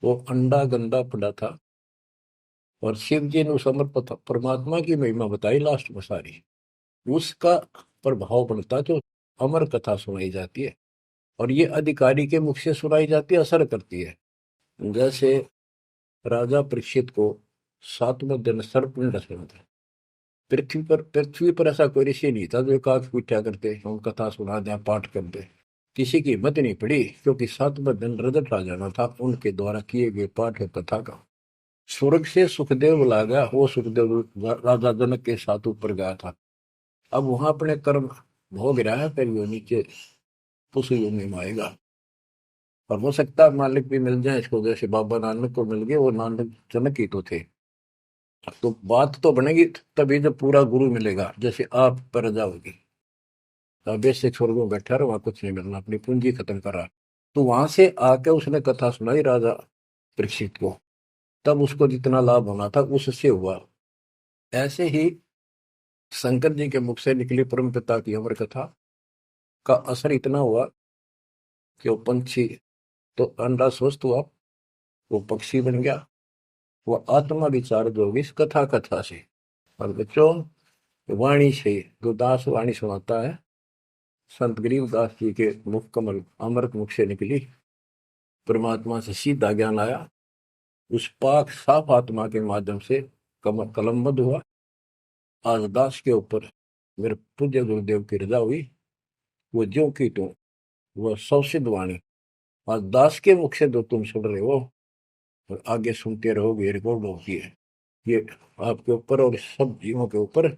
वो अंडा गंदा पड़ा था, और शिव जी ने उस अमर परमात्मा की महिमा बताई लास्ट में सारी, उसका प्रभाव बनता जो अमर कथा सुनाई जाती है, और ये अधिकारी के मुख से सुनाई जाती है, असर करती है। जैसे राजा परीक्षित को 7वें दिन सर्प ने डसा था। पृथ्वी पर ऐसा कोई ऋषि नहीं था जो एकाक पूछा करते हम कथा सुना दें पाठ कर दे। किसी की हिम्मत नहीं पड़ी, क्योंकि 7वें दिन रजत आ जाना था उनके द्वारा किए गए पाठ और कथा का। स्वर्ग से सुखदेव बुला गया, वो सुखदेव राजा जनक के साथ ऊपर गया था। अब वहां अपने कर्म भोग रहा है, फिर वो नीचे उस योनि में आएगा। और हो सकता है मालिक भी मिल जाए इसको, जैसे बाबा नानक को मिल गए, वो नानक जनक ही तो थे। तो बात तो बनेगी तभी जब पूरा गुरु मिलेगा, जैसे आप पर जाओगी। बेसिक स्वर्ग में बैठा रहा, वहां कुछ नहीं मिलना, अपनी पूंजी खत्म करा। तो वहां से आके उसने कथा सुनाई राजा परीक्षित को, तब उसको जितना लाभ होना था उससे हुआ। ऐसे ही शंकर जी के मुख से निकली परम पिता की अमर कथा का असर इतना हुआ कि वो पंछी तो अंडा स्वस्थ हुआ, वो पक्षी बन गया, वो आत्मा विचार जो होगी इस कथा कथा से। और बच्चों, वाणी से जो दास वाणी सुनाता है, संत गरीबदास जी के मुख कमल अमृत मुख से निकली, परमात्मा से सीधा ज्ञान आया, उस पाक साफ आत्मा के माध्यम से कमल कलमबद्ध हुआ। आज दास के ऊपर मेरे पूज्य गुरुदेव की रजा हुई, वो ज्यों की त्यों, वह सौसिद्ध वाणी आज दास के मुख से जो तुम सुन रहे हो और आगे सुनते रहोगे, रिकॉर्ड होती है, ये आपके ऊपर और सब जीवों के ऊपर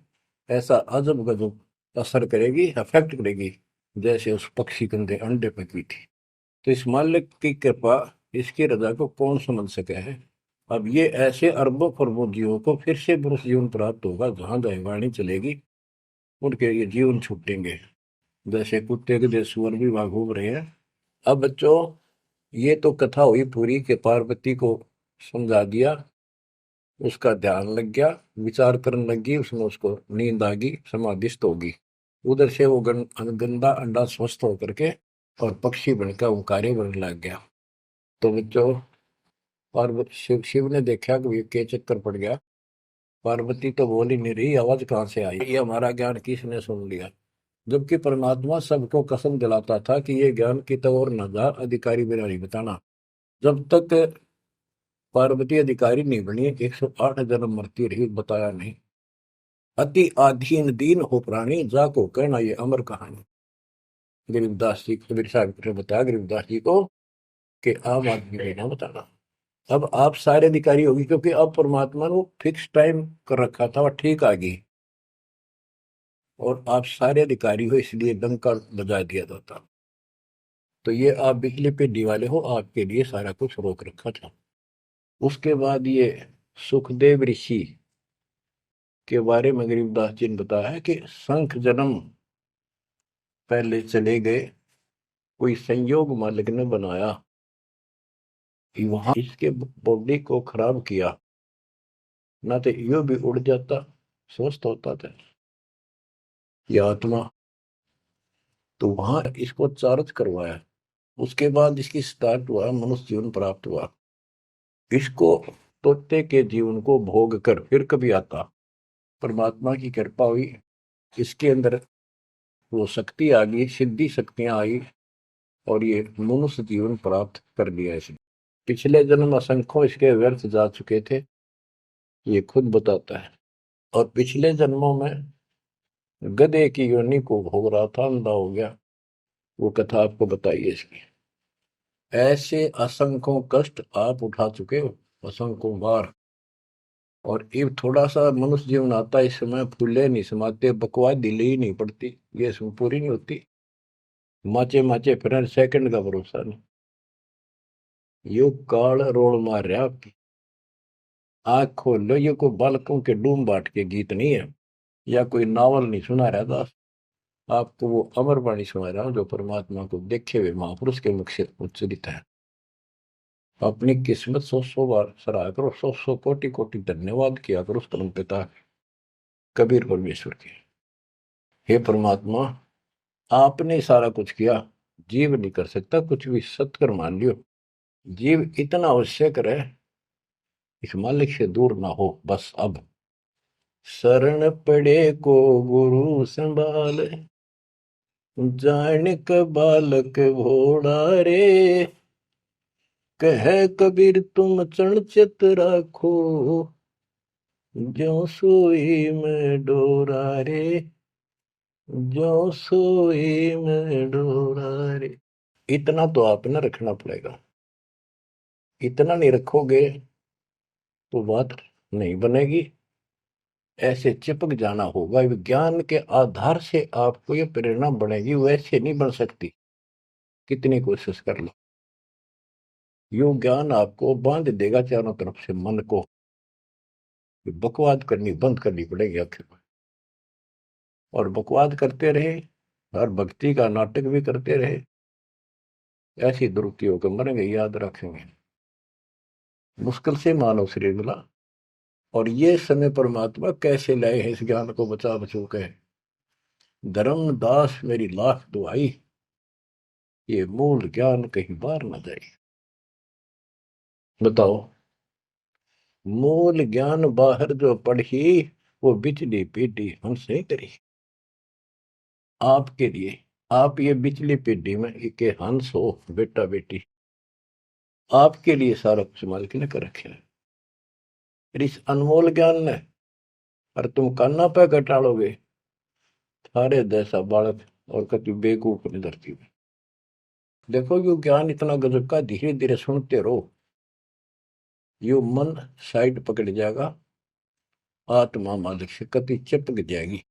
ऐसा अजब गजब असर करेगी, अफेक्ट करेगी, जैसे उस पक्षी कंधे अंडे पे की थी। तो इस मालिक की कृपा, इसकी रजा को कौन समझ सके है। अब ये ऐसे अरबों खरबों जीवों को फिर से पुरुष जीवन प्राप्त होगा, जहां दैवाणी चलेगी उनके ये जीवन छूटेंगे, जैसे कुत्ते के देश सुअर भी वहां घूम रहे हैं। अब बच्चों, ये तो कथा हुई पूरी के पार्वती को समझा दिया, उसका ध्यान लग गया, विचार करने लगी, उसमें उसको नींद आ गई, समाधिस्थ होगी। उधर से वो गंदा अंडा स्वस्थ होकर के और पक्षी बनकर वो कार्य बनने लग गया। तो बच्चों, पार्वती शिव ने देखा कि ये के चक्कर पड़ गया, पार्वती तो बोल ही नहीं रही, आवाज कहाँ से आई, ये हमारा ज्ञान किसने सुन लिया। जबकि परमात्मा सबको कसम दिलाता था कि ये ज्ञान की तो और न जा, अधिकारी बिना नहीं बताना। जब तक पार्वती अधिकारी नहीं बनी 108 जन्म मरती रही, बताया नहीं। अति आधीन दीन हो प्राणी, जाको कहना ये अमर कहानी। गरीबदास जी कबीर साहब ने बताया गरीबदास जी को कि आम आदमी को ना बताना। अब आप सारे अधिकारी होगी, क्योंकि अब परमात्मा ने फिक्स टाइम कर रखा था और ठीक आ गई, और आप सारे अधिकारी हो, इसलिए डंका बजा दिया जाता। तो ये आप बिजली पे दिवाले हो, आपके लिए सारा कुछ रोक रखा था। उसके बाद ये सुखदेव ऋषि के बारे में गरीबदास जी ने बताया है कि शंख जन्म पहले चले गए, कोई संयोग मालिक ने बनाया कि वहां इसके बॉडी को खराब किया, ना तो यो भी उड़ जाता, स्वस्थ होता था ये आत्मा। तो वहां इसको चार्ज करवाया, उसके बाद इसकी स्टार्ट हुआ, मनुष्य जीवन प्राप्त हुआ। इसको तोते के जीवन को भोग कर फिर कभी आता, परमात्मा की कृपा हुई, इसके अंदर वो शक्ति आ गई, सिद्धि शक्तियां आई, और ये मनुष्य जीवन प्राप्त कर लिया इसने। पिछले जन्म असंख्यों इसके व्यर्थ जा चुके थे, ये खुद बताता है। और पिछले जन्मों में गधे की योनि को भोग रहा था, अंधा हो गया। वो कथा आपको बताइए इसकी। ऐसे असंख्यों कष्ट आप उठा चुके हो, असंख्यों बार। और ये थोड़ा सा मनुष्य जीवन आता है, इस समय फूले नहीं समाते, बकवास ढीली ही नहीं पड़ती, ये इसमें पूरी नहीं होती। माचे माचे फिर सेकंड का भरोसा नहीं। यो काल रोल मार रहा आपकी। आंख खोल लो, ये कोई बालकों के डूम बाट के गीत नहीं है, या कोई नावल नहीं सुना रहा था आपको, वो अमर वाणी सुना रहा हूं जो परमात्मा को देखे हुए महापुरुष के मुख से उच्चरित है। अपनी किस्मत सौ सौ बार सराहा करो, सौ सौ कोटि कोटि धन्यवाद किया करो उस परम पिता कबीर परमेश्वर के। हे परमात्मा, आपने सारा कुछ किया, जीव नहीं कर सकता कुछ भी, सत्कर मान लियो। जीव इतना अवश्य करे, इस मालिक से दूर ना हो बस। अब शरण पड़े को गुरु संभाल, जानिक बालक भोड़ा रे, कह कबीर तुम चरण चित राखो, ज्यों सोई में डोरा रे, ज्यों सोई में डोरा रे। इतना तो आप न रखना पड़ेगा, इतना नहीं रखोगे तो बात नहीं बनेगी। ऐसे चिपक जाना होगा, विज्ञान के आधार से आपको ये प्रेरणा बनेगी, वैसे नहीं बन सकती, कितनी कोशिश कर लो। यो ज्ञान आपको बांध देगा चारों तरफ से मन को, बकवाद करनी बंद करनी पड़ेगी आखिर में। और बकवाद करते रहे और भक्ति का नाटक भी करते रहे, ऐसी दुरुक्ति होकर मरेंगे, याद रखेंगे। मुश्किल से मानव शरीर मिला, और ये समय परमात्मा कैसे लाए हैं इस ज्ञान को बचा बचो के। धर्मदास मेरी लाख दुआई, ये मूल ज्ञान कहीं बाहर न जाए। बताओ, मूल ज्ञान बाहर जो पढ़ी, वो बिचली पीढ़ी हमसे करी। आपके लिए, आप ये बिचली पीढ़ी में एक हंस हो, बेटा बेटी, आपके लिए सारा कुछ मालिक ने कर रखे है। इस अनमोल ज्ञान ने, और तुम कान्ना पे घटाड़ोगे, थारे जैसा बालक और कति बेवकूफ ने धरती में। देखो यो ज्ञान इतना गजब का, धीरे धीरे सुनते रहो, यो मन साइड पकड़ जाएगा, आत्मा मालिक से कति चिपक जाएगी।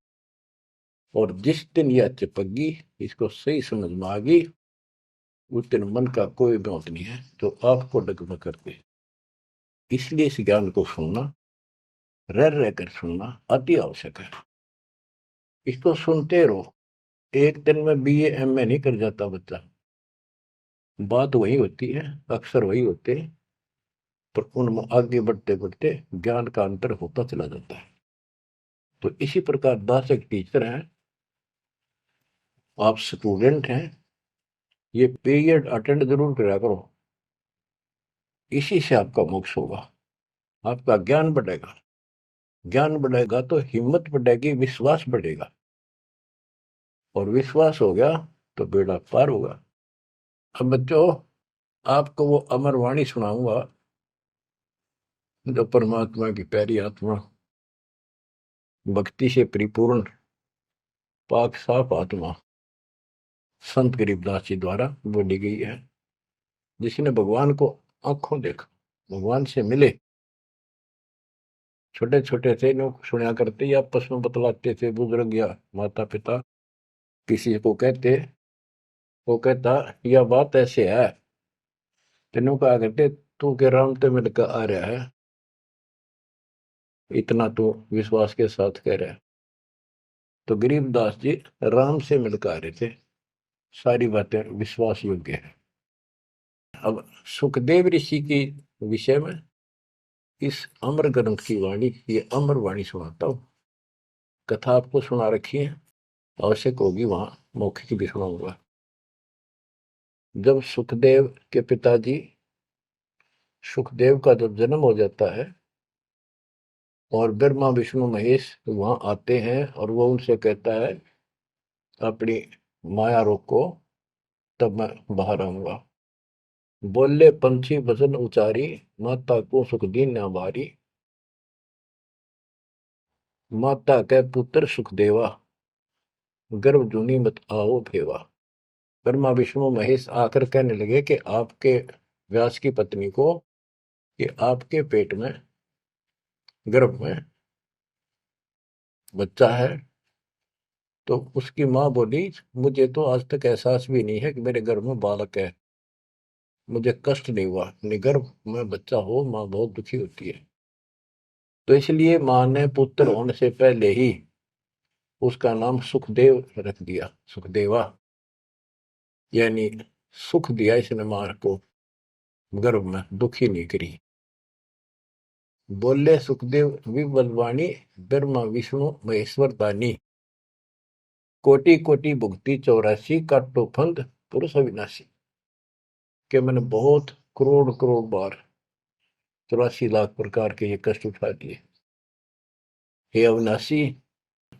और जिस दिन यह चिपकी, इसको सही समझ में आ गई, उस दिन मन का कोई बात नहीं है तो आपको डगमग करते। इसलिए इस ज्ञान को सुनना, रह रह कर सुनना अति आवश्यक है। इसको सुनते रहो, एक दिन में बीए एमए नहीं कर जाता बच्चा, बात वही होती है, अक्सर वही होते हैं, पर उनमें आगे बढ़ते बढ़ते ज्ञान का अंतर होता चला जाता है। तो इसी प्रकार दास एक टीचर हैं, आप स्टूडेंट हैं, ये पीरियड अटेंड जरूर करा करो, इसी से आपका मोक्ष होगा, आपका ज्ञान बढ़ेगा। ज्ञान बढ़ेगा तो हिम्मत बढ़ेगी, विश्वास बढ़ेगा, और विश्वास हो गया तो बेड़ा पार होगा। अब बच्चों, आपको वो अमर वाणी सुनाऊंगा जो परमात्मा की प्यारी आत्मा, भक्ति से परिपूर्ण पाक साफ आत्मा संत गरीबदास जी द्वारा बोली गई है, जिसने भगवान को आंखों देखा, भगवान से मिले। छोटे छोटे थे लोग सुना करते या आपस में बतलाते थे, बुजुर्ग या माता पिता किसी को कहते, वो कहता यह बात ऐसे है, तेनों कहा करते तू के राम तो मिलकर आ रहा है, इतना तो विश्वास के साथ कह रहा है। तो गरीबदास जी राम से मिलकर आ रहे थे, सारी बातें विश्वास योग्य है। अब सुखदेव ऋषि की विषय में इस अमर ग्रंथ की वाणी, ये अमर वाणी सुनाता हूँ। कथा आपको सुना रखी है, आवश्यक होगी वहां मौखिक भी सुनाऊंगा। जब सुखदेव के पिताजी सुखदेव का जब जन्म हो जाता है और ब्रह्मा विष्णु महेश वहां आते हैं और वो उनसे कहता है अपनी माया रोको, तब मैं बाहर आऊंगा। बोले पंछी भजन उचारी, माता को सुख दीन न भारी। माता के पुत्र सुखदेवा, गर्भ जूनी मत आओ भेवा। ब्रह्मा विष्णु महेश आकर कहने लगे कि आपके व्यास की पत्नी को, कि आपके पेट में, गर्भ में बच्चा है। तो उसकी माँ बोली, मुझे तो आज तक एहसास भी नहीं है कि मेरे गर्भ में बालक है, मुझे कष्ट नहीं हुआ। गर्भ में बच्चा हो माँ बहुत दुखी होती है। तो इसलिए माँ ने पुत्र होने से पहले ही उसका नाम सुखदेव रख दिया, सुखदेवा, यानी सुख दिया इसने माँ को, गर्भ में दुखी नहीं करी। बोले सुखदेव विबलवाणी, ब्रह्मा विष्णु महेश्वर दानी। कोटि कोटि भुक्ति 84, काटो फंद पुरुष अविनाशी। कि मैंने बहुत करोड़ करोड़ बार 84 लाख प्रकार के ये कष्ट उठा दिए, हे अविनाशी।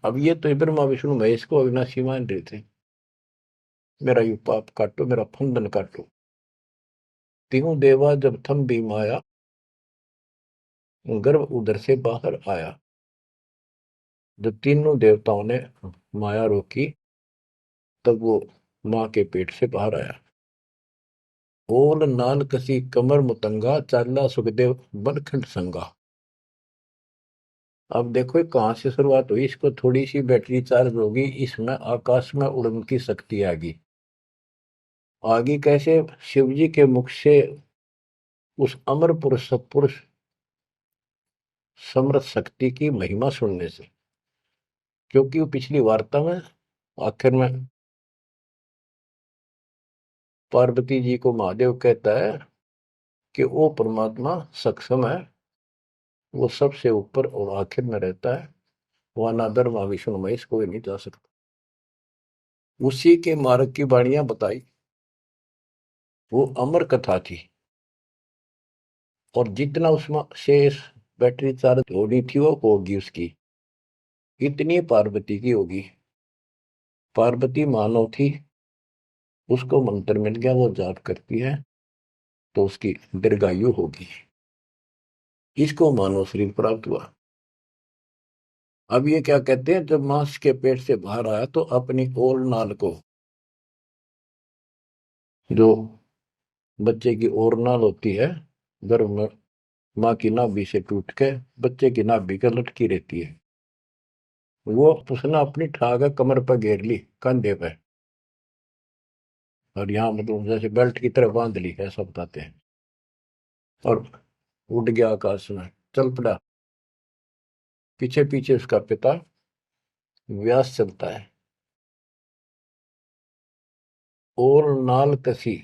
अब ये तो ब्रह्मा विष्णु महेश को अविनाशी मान रहे थे। मेरा यू पाप काटो, मेरा फंदन काटो। तीनों देवा जब थम भी माया, गर्भ उधर से बाहर आया। जब तीनों देवताओं ने माया रोकी, तब वो माँ के पेट से बाहर आया। ओल नाल कसी कमर मुतंगा, चाला सुखदेव बनखंड संगा। अब देखो कहां से शुरुआत हुई, इसको थोड़ी सी बैटरी चार्ज होगी, इसमें आकाश में उड़ने की शक्ति आगी। आगे कैसे? शिव जी के मुख से उस अमर पुरुष सत्पुरुष समर्थ शक्ति की महिमा सुनने से। क्योंकि वो पिछली वार्ता में आखिर में पार्वती जी को महादेव कहता है कि वो परमात्मा सक्षम है, वो सबसे ऊपर और आखिर में रहता है, वह ना ब्रह्मा विष्णु महेश कोई नहीं जा सकता। उसी के मार्ग की वाणियां बताई, वो अमर कथा थी। और जितना उसमें शेष बैटरी चार्ज होनी थी वो होगी उसकी, इतनी पार्वती की होगी। पार्वती मानव थी, उसको मंत्र मिल गया, वो जाप करती है तो उसकी दीर्घायु होगी। इसको मानव शरीर प्राप्त हुआ। अब ये क्या कहते हैं, जब मांस के पेट से बाहर आया तो अपनी ओर नाल को, जो बच्चे की ओर नाल होती है गर्भ में, माँ की नाभि से टूट के बच्चे की नाभि के लटकी रहती है, वो उसने अपनी ठाक कमर पर घेर ली, कंधे पे, और यहाँ मतलब जैसे बेल्ट की तरह बांध ली, ऐसा बताते हैं। और उड़ गया आकाश में, चल पड़ा। पीछे पीछे उसका पिता व्यास चलता है। और नाल कसी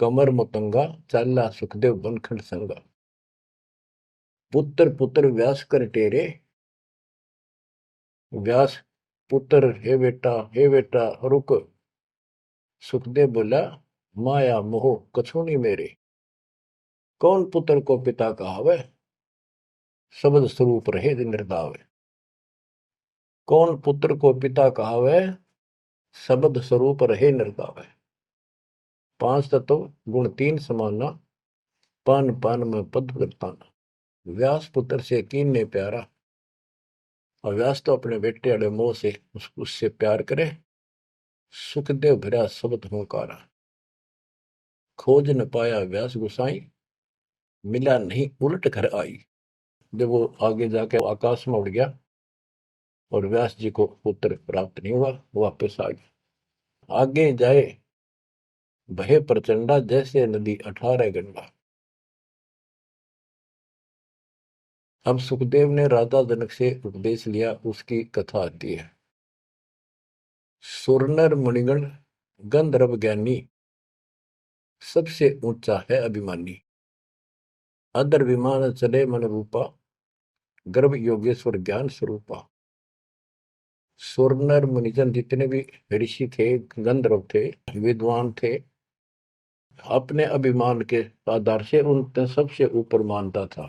कमर मुतंगा, चाला सुखदेव बनखंड संगा। पुत्र पुत्र व्यास कर टेरे, व्यास पुत्र, हे बेटा रुक। सुखदेव बोला, माया मोह कछु नहीं मेरे। कौन पुत्र को पिता कहावे, शब्द स्वरूप रहे निर्दावे। कौन पुत्र को पिता कहावे, शब्द स्वरूप रहे निर्दावे। पांच तत्व गुण तीन समाना, पान पान में पद वर्ताना। व्यास पुत्र से कीन्ने प्यारा, और व्यास तो अपने बेटे अड़े मोह से उससे प्यार करे। सुखदेव भरा शब्द हुंकारा, खोज न पाया व्यास गुसाई, मिला नहीं उलट घर आई। जब वो आगे जाके आकाश में उड़ गया और व्यास जी को पुत्र प्राप्त नहीं हुआ, वापस आ गया। आगे जाए भय प्रचंडा, जैसे नदी 18 गंडा। अब सुखदेव ने राजा जनक से उपदेश लिया, उसकी कथा आती है। सुरनर मुनिगण गंधर्व ज्ञानी, सबसे ऊंचा है अभिमानी। अदर विमान चले मन रूपा, गर्भ योगेश्वर ज्ञान स्वरूपा। सुर नर मुनिजन जितने भी ऋषि थे, गंधर्व थे, विद्वान थे, अपने अभिमान के आधार से उन सबसे ऊपर मानता था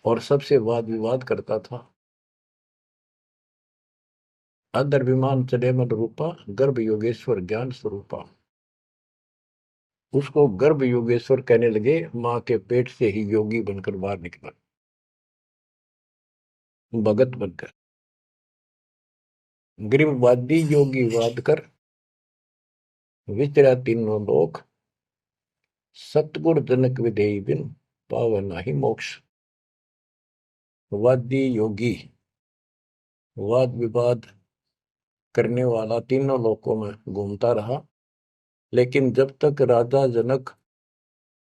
और सबसे वाद विवाद करता था। अदर विमान चले मन रूपा, गर्भ योगेश्वर ज्ञान स्वरूपा। उसको गर्भ योगेश्वर कहने लगे, मां के पेट से ही योगी बनकर बाहर निकला, भगत बनकर। ग्रीववादी योगी वाद कर, विचरा तीनों लोक, सतगुर जनक विधेयी बिन, पावे नाही मोक्ष। वादी योगी वाद विवाद करने वाला तीनों लोकों में घूमता रहा, लेकिन जब तक राजा जनक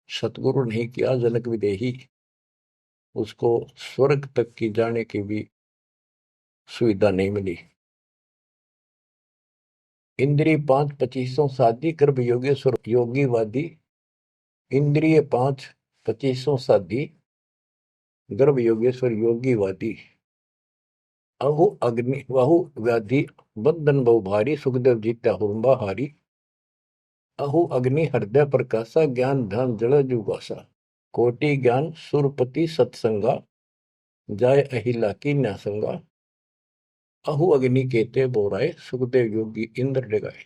सतगुरु नहीं किया जनक विदेही, उसको स्वर्ग तक की जाने की भी सुविधा नहीं मिली। इंद्रिय 5 25 साधी, गर्भ योगेश्वर योगीवादी। इंद्रिय 5 25 साधी, गर्भ योगेश्वर योगीवादी। अहु अग्नि वहु व्याधि, बंधन बहु भारी, सुखदेव जीत्या हुरंबा हारी। अहु अग्नि हृदय प्रकाशा, ज्ञान ध्यान जड़ जुगासा। कोटि ज्ञान सुरपति सत्संगा, जाय अहिला की न्यासंगा। अहु अग्नि केते बोराए, सुखदेव योगी इंद्र डगाए।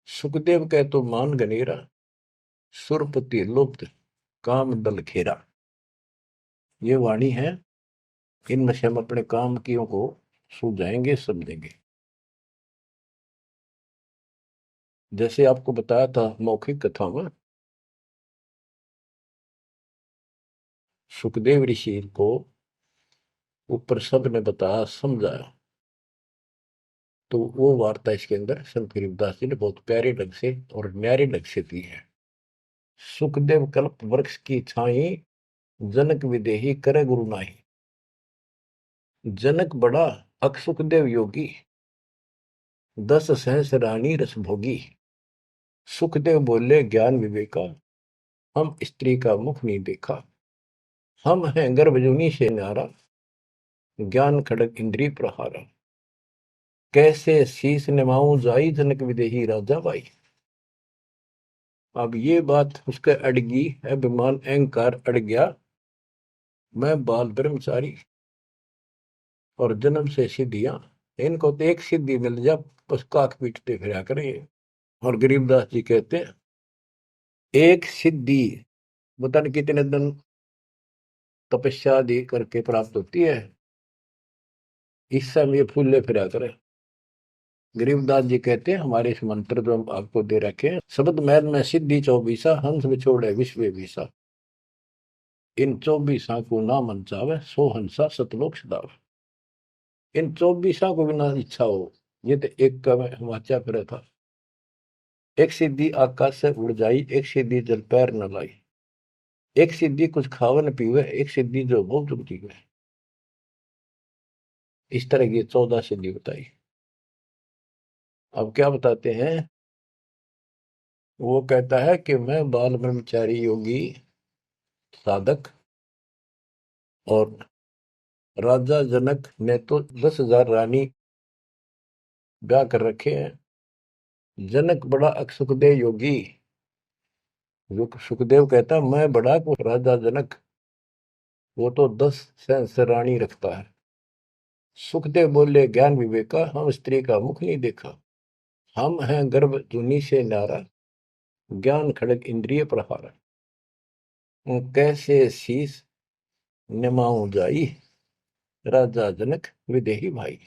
सुखदेव कह तो मान गनेरा, सुरपति लुप्त काम दल घेरा। ये वाणी है, इनमें से हम अपने काम कियों को सुलझाएंगे, समझेंगे। जैसे आपको बताया था मौखिक कथा में, सुखदेव ऋषि को ऊपर सब ने बताया, समझाया, तो वो वार्ता इसके अंदर संत गरीबदास जी ने बहुत प्यारे ढंग से और न्यारे ढंग से दी है। सुखदेव कल्प वृक्ष की छाई, जनक विदेही करे गुरु नाही। जनक बड़ा अक सुखदेव योगी, 10 सहस रानी रस भोगी। सुखदेव बोले ज्ञान विवेका, हम स्त्री का मुख नहीं देखा। हम हैं गर्भजूनी से न्यारा, ज्ञान खड़ग इंद्रिय प्रहारा। कैसे शीस निमाऊं जाई, जनक विदेही राजा भाई। अब ये बात उसके अड़गी, अभिमान अहंकार अड़ गया। मैं बाल ब्रह्मचारी और जन्म से सिद्धियां, इनको तो एक सिद्धि मिल जा बस काक पीटते फिरा करें। और गरीबदास जी कहते हैं, एक सिद्धि पता नहीं कितने दिन तपस्या आदि करके प्राप्त होती है, इस समय फूले फिरा करे। गरीबदास जी कहते हैं, हमारे इस मंत्र जो हम आपको दे रखे हैं, शब्द मैल में सिद्धि 24, हंस बिछोड़े विश्व विसा। इन 24 को ना मन चावे, सो हंसा सतलोक सदाव। इन 24 को बिना इच्छा हो, ये तो एक का मैं वाचा फिर था। एक सिद्धि आकाश से उड़ जाई, एक सिद्धि जल पैर न लाई। एक सिद्धि कुछ खावन पीवे, एक सिद्धि जो बहुत जुगती है। इस तरह की 14 सिद्धि बताई। अब क्या बताते हैं, वो कहता है कि मैं बाल ब्रह्मचारी योगी साधक, और राजा जनक ने तो 10,000 रानी ब्याह कर रखे हैं। जनक बड़ा अक सुखदेव योगी। सुखदेव कहता मैं बड़ा को राजा जनक, वो तो 10 सहस्र रानी रखता है। सुखदेव बोले ज्ञान विवेका, हम स्त्री का मुख नहीं देखा। हम हैं गर्भ जूनी से नारा, ज्ञान खड़ग इंद्रिय प्रहारा। कैसे शीस निमाऊं जाई, राजा जनक विदेही भाई।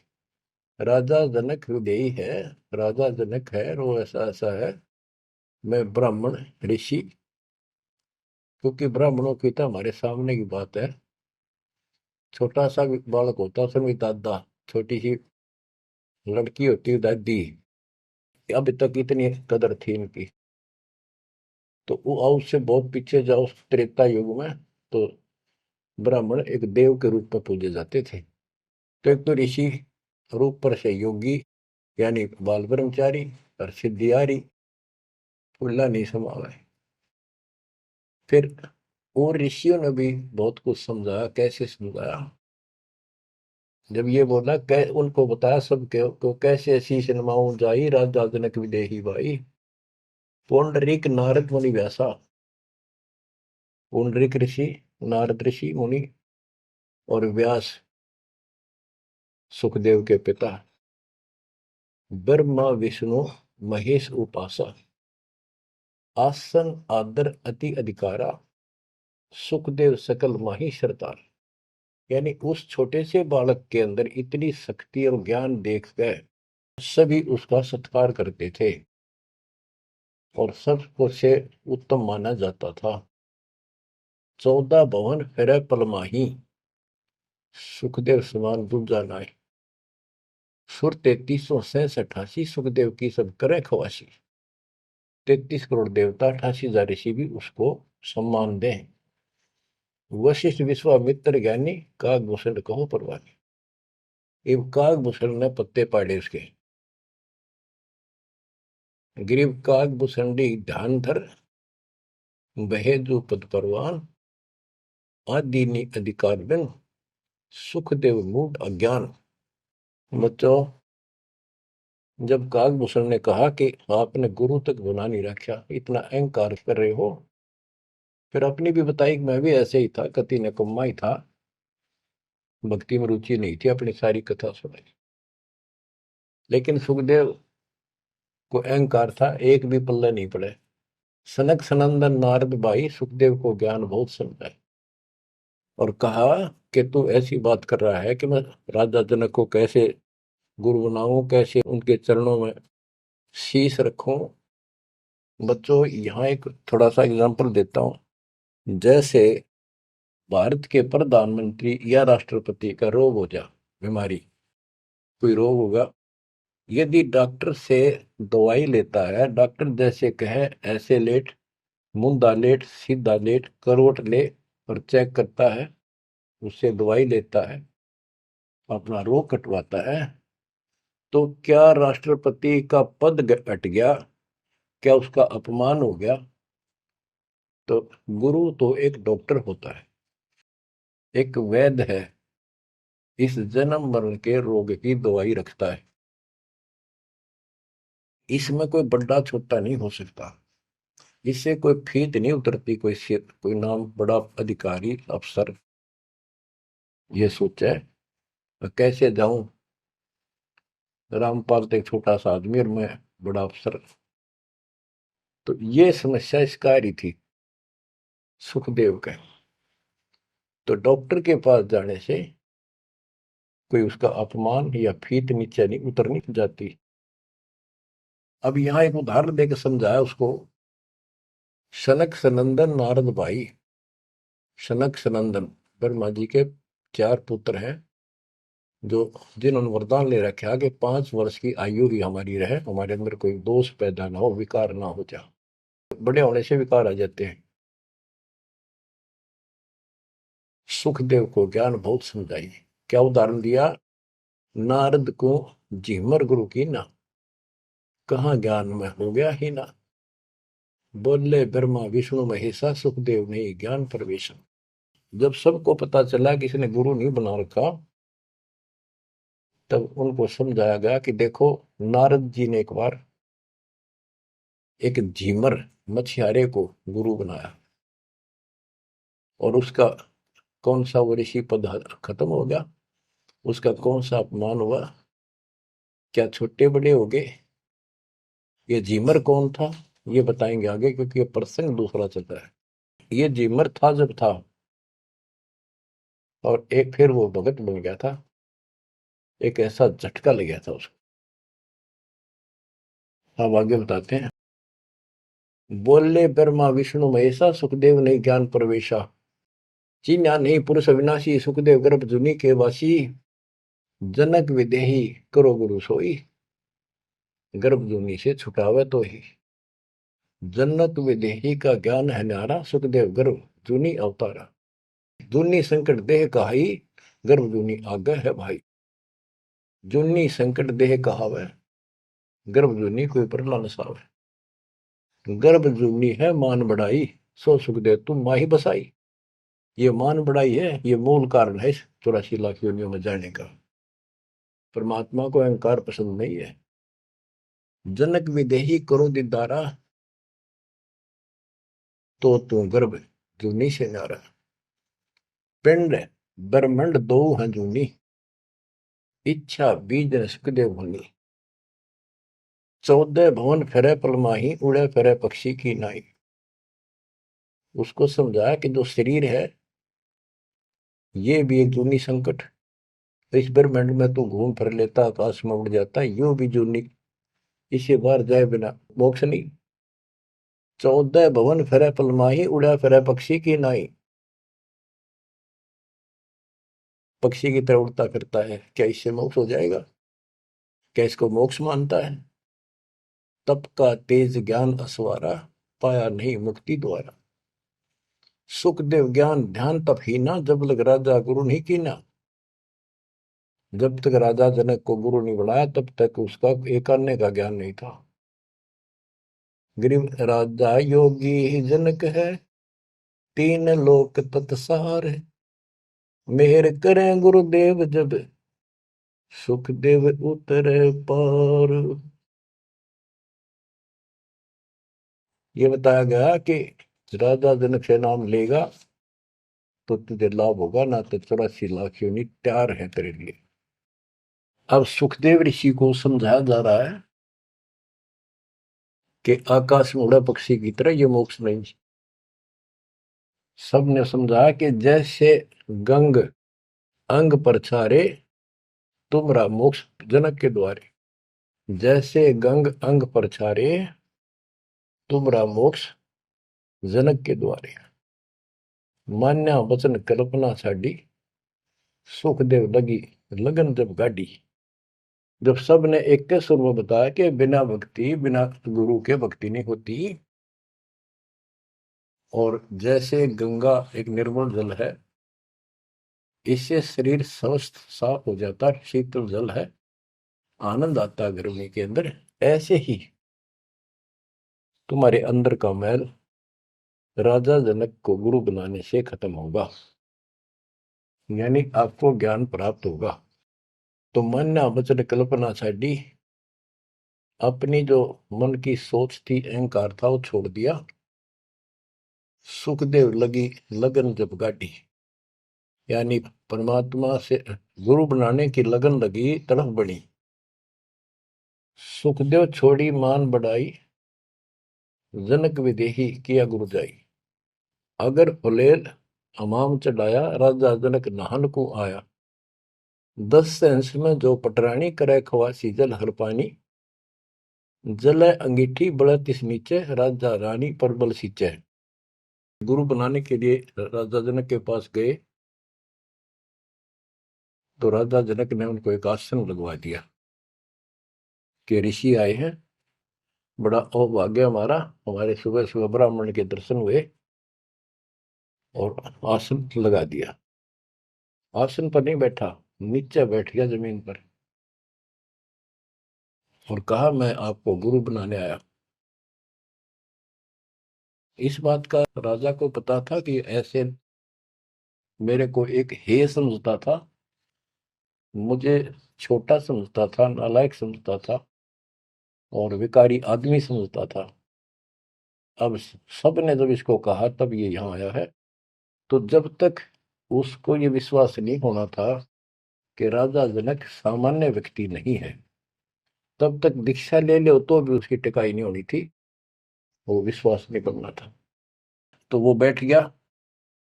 राजा जनक विदेही है, राजा जनक है, और वो ऐसा ऐसा है। मैं ब्राह्मण ऋषि, क्योंकि ब्राह्मणों की तो हमारे सामने की बात है। छोटा सा बालक होता, उसमें भी दादा, छोटी सी लड़की होती है दादी। अब तक इतनी कदर थी इनकी। तो वो आओ उससे बहुत पीछे जाओ, त्रेता युग में तो ब्राह्मण एक देव के रूप में पूजे जाते थे। तो एक तो ऋषि रूप पर से योगी, यानी बाल ब्रह्मचारी, और सिद्धियारी फुल्ला नहीं समावे। फिर और ऋषियों ने भी बहुत कुछ समझाया। कैसे समझाया? जब ये बोला उनको बताया सब को कैसे शीश नमाऊं जाई राजा जनक विदेही भाई। पुंडरीक नारद मुनि व्यासा। पुंडरीक ऋषि, नारद ऋषि मुनि और व्यास सुखदेव के पिता। ब्रह्मा विष्णु महेश उपासा। आसन आदर अति अधिकारा। सुखदेव सकल माही सरदार। यानी उस छोटे से बालक के अंदर इतनी शक्ति और ज्ञान देखकर सभी उसका सत्कार करते थे और सबको से उत्तम माना जाता था। 14 भवन फिर पलमाही। सुखदेव समान दूजा नाय। सुर 3368 सुखदेव की सब करे खवासी। 33 करोड़ देवता 88,000 ऋषि भी उसको सम्मान दें। वशिष्ठ विश्वामित्र ज्ञानी कागभूषण कहो परवानी। इब कागभूषण ने पत्ते पाड़े उसके। ग्रीव कागभूषणी ध्यान धर। बहेजु पद परवान। आदि अधिकार बिन। सुखदेव मूड अज्ञान। बच्चों, जब कागभूषण ने कहा कि आपने गुरु तक बना नहीं रखा, इतना अहंकार कर रहे हो, फिर अपनी भी बताई कि मैं भी ऐसे ही था, कति निकम्मा ही था, भक्ति में रुचि नहीं थी, अपनी सारी कथा सुनाई। लेकिन सुखदेव को अहंकार था, एक भी पल्ले नहीं पड़े। सनक सनंदन नारद भाई सुखदेव को ज्ञान बहुत समझाए और कहा कि तू ऐसी बात कर रहा है कि मैं राजा जनक को कैसे गुरु बनाऊं, कैसे उनके चरणों में शीश रखूं। बच्चों, यहाँ एक थोड़ा सा एग्जांपल देता हूं। जैसे भारत के प्रधानमंत्री या राष्ट्रपति का रोग हो जा, बीमारी, कोई रोग होगा, यदि डॉक्टर से दवाई लेता है, डॉक्टर जैसे कहे ऐसे लेट, मुंदा लेट, सीधा लेट, करवट ले, और चेक करता है, उससे दवाई लेता है, अपना रोग कटवाता है, तो क्या राष्ट्रपति का पद हट गया? क्या उसका अपमान हो गया? तो गुरु तो एक डॉक्टर होता है, एक वैद्य है, इस जन्म मरण के रोग की दवाई रखता है। इसमें कोई बड़ा छोटा नहीं हो सकता, इससे कोई फीत नहीं उतरती। कोई नाम बड़ा अधिकारी अफसर ये सोचे कैसे जाऊं, रामपाल तो एक छोटा सा आदमी और मैं बड़ा अफसर। तो ये समस्या इसका रही थी सुखदेव के। तो डॉक्टर के पास जाने से कोई उसका अपमान या फीत नीचे नहीं उतरनी जाती। अब यहां एक उदाहरण देकर समझाया उसको। सनक सनंदन नारद भाई। सनक सनंदन ब्रह्मा जी के 4 पुत्र हैं, जो जिन्होंने वरदान ले रखा कि 5 वर्ष की आयु ही हमारी रहे, हमारे अंदर कोई दोष पैदा ना हो, विकार ना हो जाए। बड़े होने से विकार आ जाते हैं। सुखदेव को ज्ञान बहुत समझाई। क्या उदाहरण दिया? नारद को झिमर गुरु की ना, कहाँ ज्ञान में हो गया ही ना। बोले ब्रह्मा विष्णु महेशा सुखदेव ने ज्ञान प्रवेश। जब सबको पता चला कि इसने गुरु नहीं बना रखा, तब उनको समझाया गया कि देखो, नारद जी ने एक बार एक झीमर मछियारे को गुरु बनाया और उसका कौन सा वो ऋषि पद खत्म हो गया, उसका कौन सा अपमान हुआ, क्या छोटे बड़े हो गए। ये झीमर कौन था ये बताएंगे आगे, क्योंकि ये प्रसंग दूसरा चलता है। ये झीमर था जब था, और एक फिर वो भगत बन गया था, एक ऐसा झटका लग गया था उसको। अब आगे बताते हैं। बोले ब्रह्मा विष्णु महेशा सुखदेव ने ज्ञान प्रवेशा। चीन्या नहीं पुरुष अविनाशी सुखदेव गर्भ जुनी के वासी। जनक विदेही करो गुरु सोई। गर्भ जूनी से छुटावे तो ही। जनक विदेही का ज्ञान है न्यारा सुखदेव गर्भ जूनी अवतारा। जूनी संकट देह कहाई गर्भ जूनी आगे है भाई। जूनी संकट देह कहावे गर्भ जूनी कोई परला न सावे। गर्भ जूनी है मान बढ़ाई सो सुखदेव तुम माही बसाई। ये मान बढ़ाई है, ये मूल कारण है इस 84 लाख योनियों में जाने का। परमात्मा को अहंकार पसंद नहीं है। जनक विदेही करो दीदारा, तो तू गर्भ जूनी से नारा। पिंड ब्रह्मंड दो हैं जूनी, इच्छा बीज न सुखदेव भूनी। 14 भवन फिरे पलमाही, उड़े फिरे पक्षी की नाई। उसको समझाया कि जो शरीर है ये भी एक जूनी संकट। इस ब्रह्मांड में तो घूम फिर लेता, आकाश में उड़ जाता, यो भी जूनी, इसे बाहर जाए बिना मोक्ष नहीं। 14 भवन फिरे पलमाही, उड़ा फिरे पक्षी की नाई। पक्षी की तरह उड़ता फिरता है, क्या इससे मोक्ष हो जाएगा? क्या इसको मोक्ष मानता है? तप का तेज ज्ञान असवारा, पाया नहीं मुक्ति द्वारा। सुखदेव ज्ञान ध्यान तप ही ना, जब लग राजा गुरु नहीं कीना। जब तक राजा जनक को गुरु नहीं बनाया तब तक उसका एक अन्य का ज्ञान नहीं था। गरीब राजा योगी ही जनक है, तीन लोक तत्सार है। मेहर करें गुरुदेव जब, सुखदेव उतरे पार। ये बताया गया कि राजा जनक से नाम लेगा तो तुझे लाभ होगा, ना तो 84 लाख योनि तैयार है तेरे लिए। अब सुखदेव ऋषि को समझाया जा रहा है कि आकाश में उड़ा पक्षी की तरह ये मोक्ष नहीं। सबने समझाया कि जैसे गंग अंग पर छारे, तुमरा मोक्ष जनक के द्वारे। जैसे गंग अंग पर छारे, तुमरा मोक्ष जनक के द्वारे। मान्या वचन कल्पना छाड़ी, सुखदेव लगी लगन जब गाड़ी। जब सब ने एक के सुर में बताया कि बिना भक्ति, बिना गुरु के भक्ति नहीं होती। और जैसे गंगा एक निर्मल जल है, इससे शरीर स्वस्थ साफ हो जाता, शीतल जल है, आनंद आता है गर्मी के अंदर। ऐसे ही तुम्हारे अंदर का मैल राजा जनक को गुरु बनाने से खत्म होगा, यानी आपको ज्ञान प्राप्त होगा। तो मान्या वचन कल्पना छाड़ी, अपनी जो मन की सोच थी, अहंकार था, वो छोड़ दिया। सुखदेव लगी लगन जब गाड़ी, यानी परमात्मा से गुरु बनाने की लगन लगी, तड़फ बनी। सुखदेव छोड़ी मान बढ़ाई, जनक विदेही किया गुरु जाई। अगर फुलेल हमाम चढ़ाया, राजा जनक नहान को आया। 10 सेंस में जो पटरानी करे खवासी जल हर पानी। जल अंगीठी बड़ा तिस नीचे, राजा रानी पर बल सींचे। गुरु बनाने के लिए राजा जनक के पास गए तो राजा जनक ने उनको एक आसन लगवा दिया कि ऋषि आए हैं, बड़ा अभाग्य हमारा, हमारे सुबह सुबह ब्राह्मण के दर्शन हुए और आसन लगा दिया। आसन पर नहीं बैठा, नीचे बैठ गया जमीन पर और कहा मैं आपको गुरु बनाने आया। इस बात का राजा को पता था कि ऐसे मेरे को एक हे समझता था, मुझे छोटा समझता था, नालायक समझता था और विकारी आदमी समझता था। अब सब ने जब इसको कहा तब ये यहाँ आया है। तो जब तक उसको ये विश्वास नहीं होना था कि राजा जनक सामान्य व्यक्ति नहीं है, तब तक दीक्षा ले लो तो भी उसकी टिकाई नहीं होनी थी, वो विश्वास नहीं करना था। तो वो बैठ गया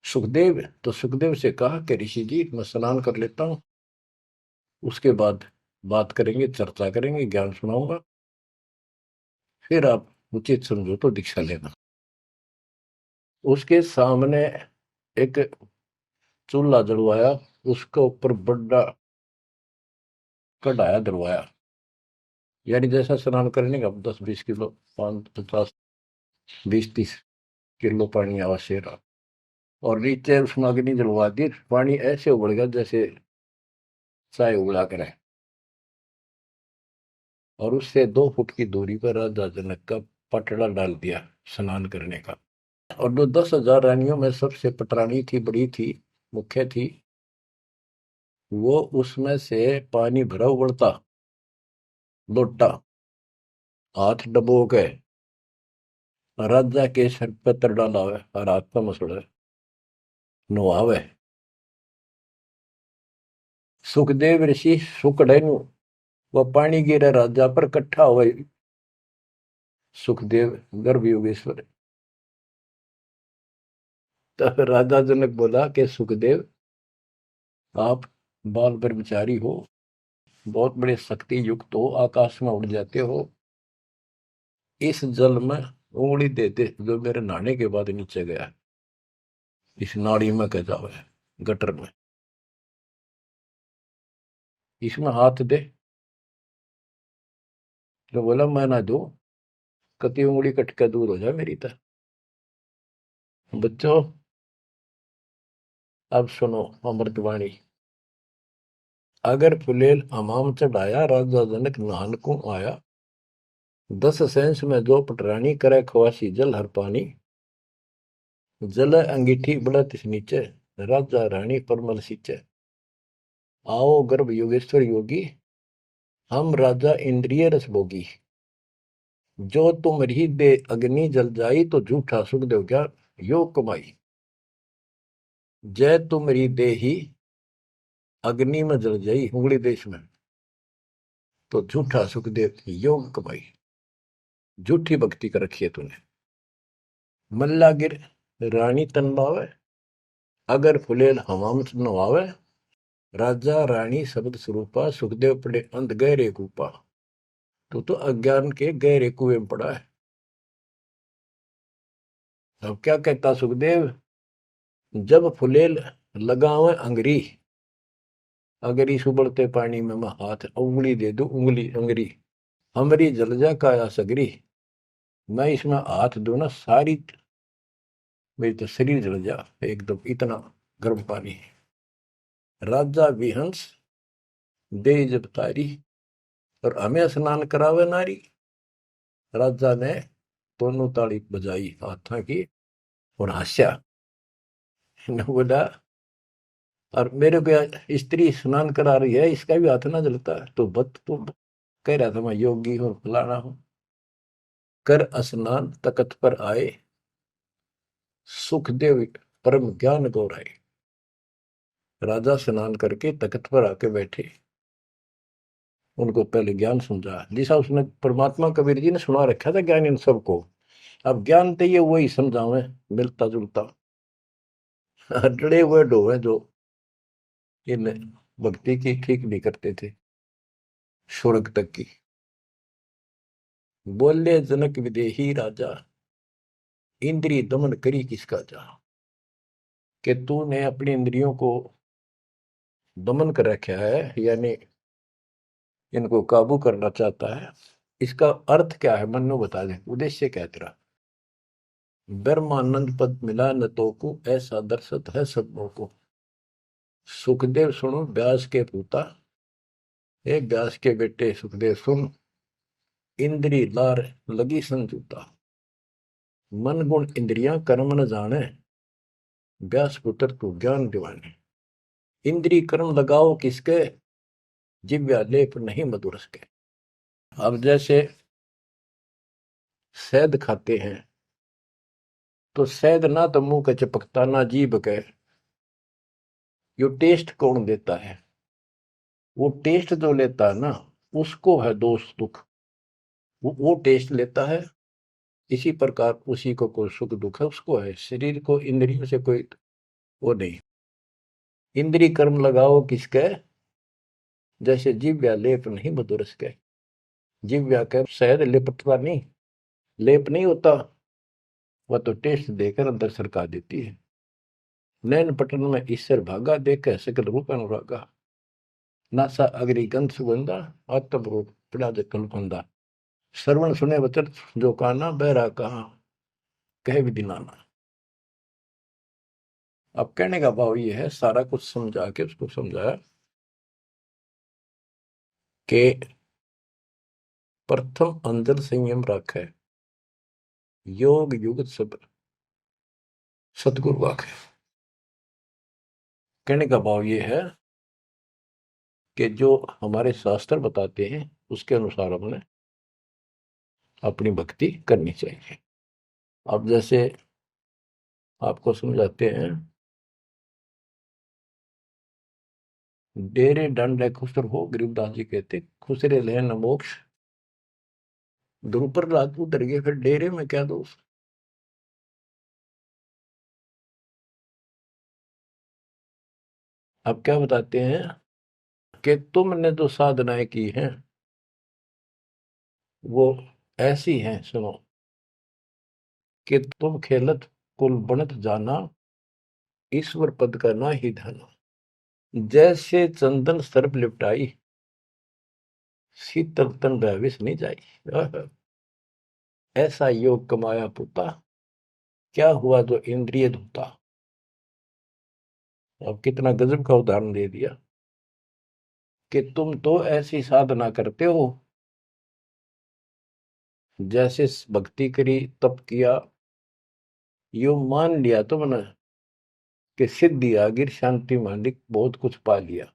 सुखदेव। तो सुखदेव से कहा कि ऋषि जी मैं स्नान कर लेता हूँ, उसके बाद बात करेंगे, चर्चा करेंगे, ज्ञान सुनाऊंगा, फिर आप उचित समझो तो दीक्षा लेना। उसके सामने एक चूल्हा जलवाया, उसके ऊपर बड़ा कढ़ाया दरवाया, यानी जैसा स्नान करने का 10-20 किलो, 5-50, 20-30 किलो पानी आवश्यक रहा। और नीचे उसमें अग्नि जलवा दी, पानी ऐसे उबल गया जैसे चाय उबला करे। और उससे 2 फुट की दूरी पर राजा जनक का पटड़ा डाल दिया स्नान करने का। और जो 10,000 रानियों में सबसे पटरानी थी, बड़ी थी, मुख्य थी, वो उसमें से पानी भरा उबलता लोटा हाथ डबो के राजा के सर पे तर डालावे और हाथ पे मसड़े नुआवे। सुखदेव ऋषि सुकड़े नु वह पानी गिरे राजा पर कट्ठा हुए। सुखदेव गर्भ योगेश्वर। तो राजा जनक बोला कि सुखदेव, आप बाल ब्रह्मचारी हो, बहुत बड़े शक्ति युक्त हो, आकाश में उड़ जाते हो, इस जल में उंगली दे दे जो मेरे नहाने के बाद नीचे गया, इस नाड़ी में कह जावे, गटर में, इसमें हाथ दे। तो बोला मैं ना दू, कति उंगली कट के दूर हो जाए मेरी तरह। बच्चों अब सुनो अमृतवाणी। अगर फुलेल हमाम चढ़ाया, राजा जनक नहान को आया, 10 सेंस में जो पटरानी करे खवासी जल हर पानी, जल अंगीठी बढ़त नीचे, राजा रानी परमल सींचे। आओ गर्भ योगेश्वर योगी, हम राजा इंद्रिय रस भोगी, जो तुम रही दे अग्नि जल जाई, तो झूठा सुख देव क्या योग कमाई। जय तुम री दे ही अग्नि में जल जाई, उंगली देश में, तो झूठा सुख देव योग कमाई। झूठी भक्ति कर रखी है तूने। मल्ला गिर रानी तन बावे, अगर फुलेल हमाम नवावे, राजा रानी शब्द स्वरूपा, सुखदेव पड़े अंध गहरे कूपा। तो अज्ञान के गहरे कुएं में पड़ा है। अब क्या कहता सुखदेव, जब फुलेल लगावे अंगरी, अगर इस उबलते पानी में मैं हाथ उंगली दे दूं, उंगली अंगरी, हमरी जल जा काया सगरी, मैं इसमें हाथ दूं ना, सारी मेरी तो शरीर जल जा एकदम, इतना गर्म पानी है। राजा विहंस दे जब तारी, और हमें स्नान करावे नारी। राजा ने दोनों ताली बजाई हाथा की और हंसा, न बोला, और मेरे को स्त्री स्नान करा रही है, इसका भी हाथ ना जलता है, तो बत तो कह रहा था मैं योगी हूं, फलाना हूं। कर स्नान तकत पर आए, सुखदेव परम ज्ञान गौराए। राजा स्नान करके तख्त पर आके बैठे, उनको पहले ज्ञान समझा, जैसा उसने परमात्मा कबीर जी ने सुना रखा था ज्ञान इन सबको। अब ज्ञान तो ये वही समझावे, मिलता जुलता डरे हुए डोवे जो इन भक्ति की ठीक नहीं करते थे स्वर्ग तक की। बोले जनक विदेही राजा, इंद्रिय दमन करी किसका जा, कि तूने अपनी इंद्रियों को दमन कर रखा है, यानी इनको काबू करना चाहता है। इसका अर्थ क्या है, मन में बता दे, उद्देश्य क्या है तेरा। ब्रह्मानंद पद मिला न तो को, ऐसा दर्शत है सबों को। सुखदेव सुनो व्यास के पूता, हे व्यास के बेटे सुखदेव सुन, इंद्री लार लगी संजूता, मन गुण इंद्रियां कर्म न जाने, व्यास पुत्र तू ज्ञान दिवाने। इंद्री कर्म लगाओ किसके, जिव्या लेप नहीं मधुरस के। अब जैसे शहद खाते हैं, तो शहद ना तो मुंह के चिपकता ना जीभ के, यो टेस्ट कौन देता है, वो टेस्ट जो लेता है ना, उसको है दोष दुख, वो टेस्ट लेता है। इसी प्रकार उसी को कोई सुख दुख है, उसको है। शरीर को इंद्रियों से कोई वो नहीं। इंद्रिय कर्म लगाओ किसके, जैसे जिव्या लेप नहीं मधुरस के। जिव्या के शहद लिपटता नहीं, लेप नहीं होता, वह तो टेस्ट देकर अंदर सरका देती है। नैन पटन में ईश्वर भागा, देखे सकल रूप अनुरागा, नासा अग्नि गंध सुगंधा, आत्म रूप पिड़ा जल फंदा। श्रवण सुने वचन जो काना, बहरा कहा कहे विधि नाना। अब कहने का भाव ये है, सारा कुछ समझा के उसको समझाया कि प्रथम अंदर संयम रखे, योग युगत सब्र, सदगुरु वाक्य। कहने का भाव ये है कि जो हमारे शास्त्र बताते हैं उसके अनुसार हमने अपनी भक्ति करनी चाहिए। अब जैसे आपको समझाते हैं, डेरे दंड खुसर हो, गरीबदास जी कहते खुसरे ले न मोक्ष। द्रुपर रात उतर गए, फिर डेरे में क्या दोष। अब क्या बताते हैं कि तुमने जो साधनाएं की हैं वो ऐसी हैं, सुनो, कि तुम खेलत कुल बनत जाना, ईश्वर पद का ना ही धना। जैसे चंदन सर्प लिपटाई, शीतल तन भविष्य नहीं जाई। ऐसा योग कमाया पुता, क्या हुआ जो इंद्रिय धूता। अब कितना गजब का उदाहरण दे दिया कि तुम तो ऐसी साधना करते हो, जैसे भक्ति करी, तप किया, यो मान लिया तुमने कि सिद्धि आ गिर, शांति मालिक, बहुत कुछ पा लिया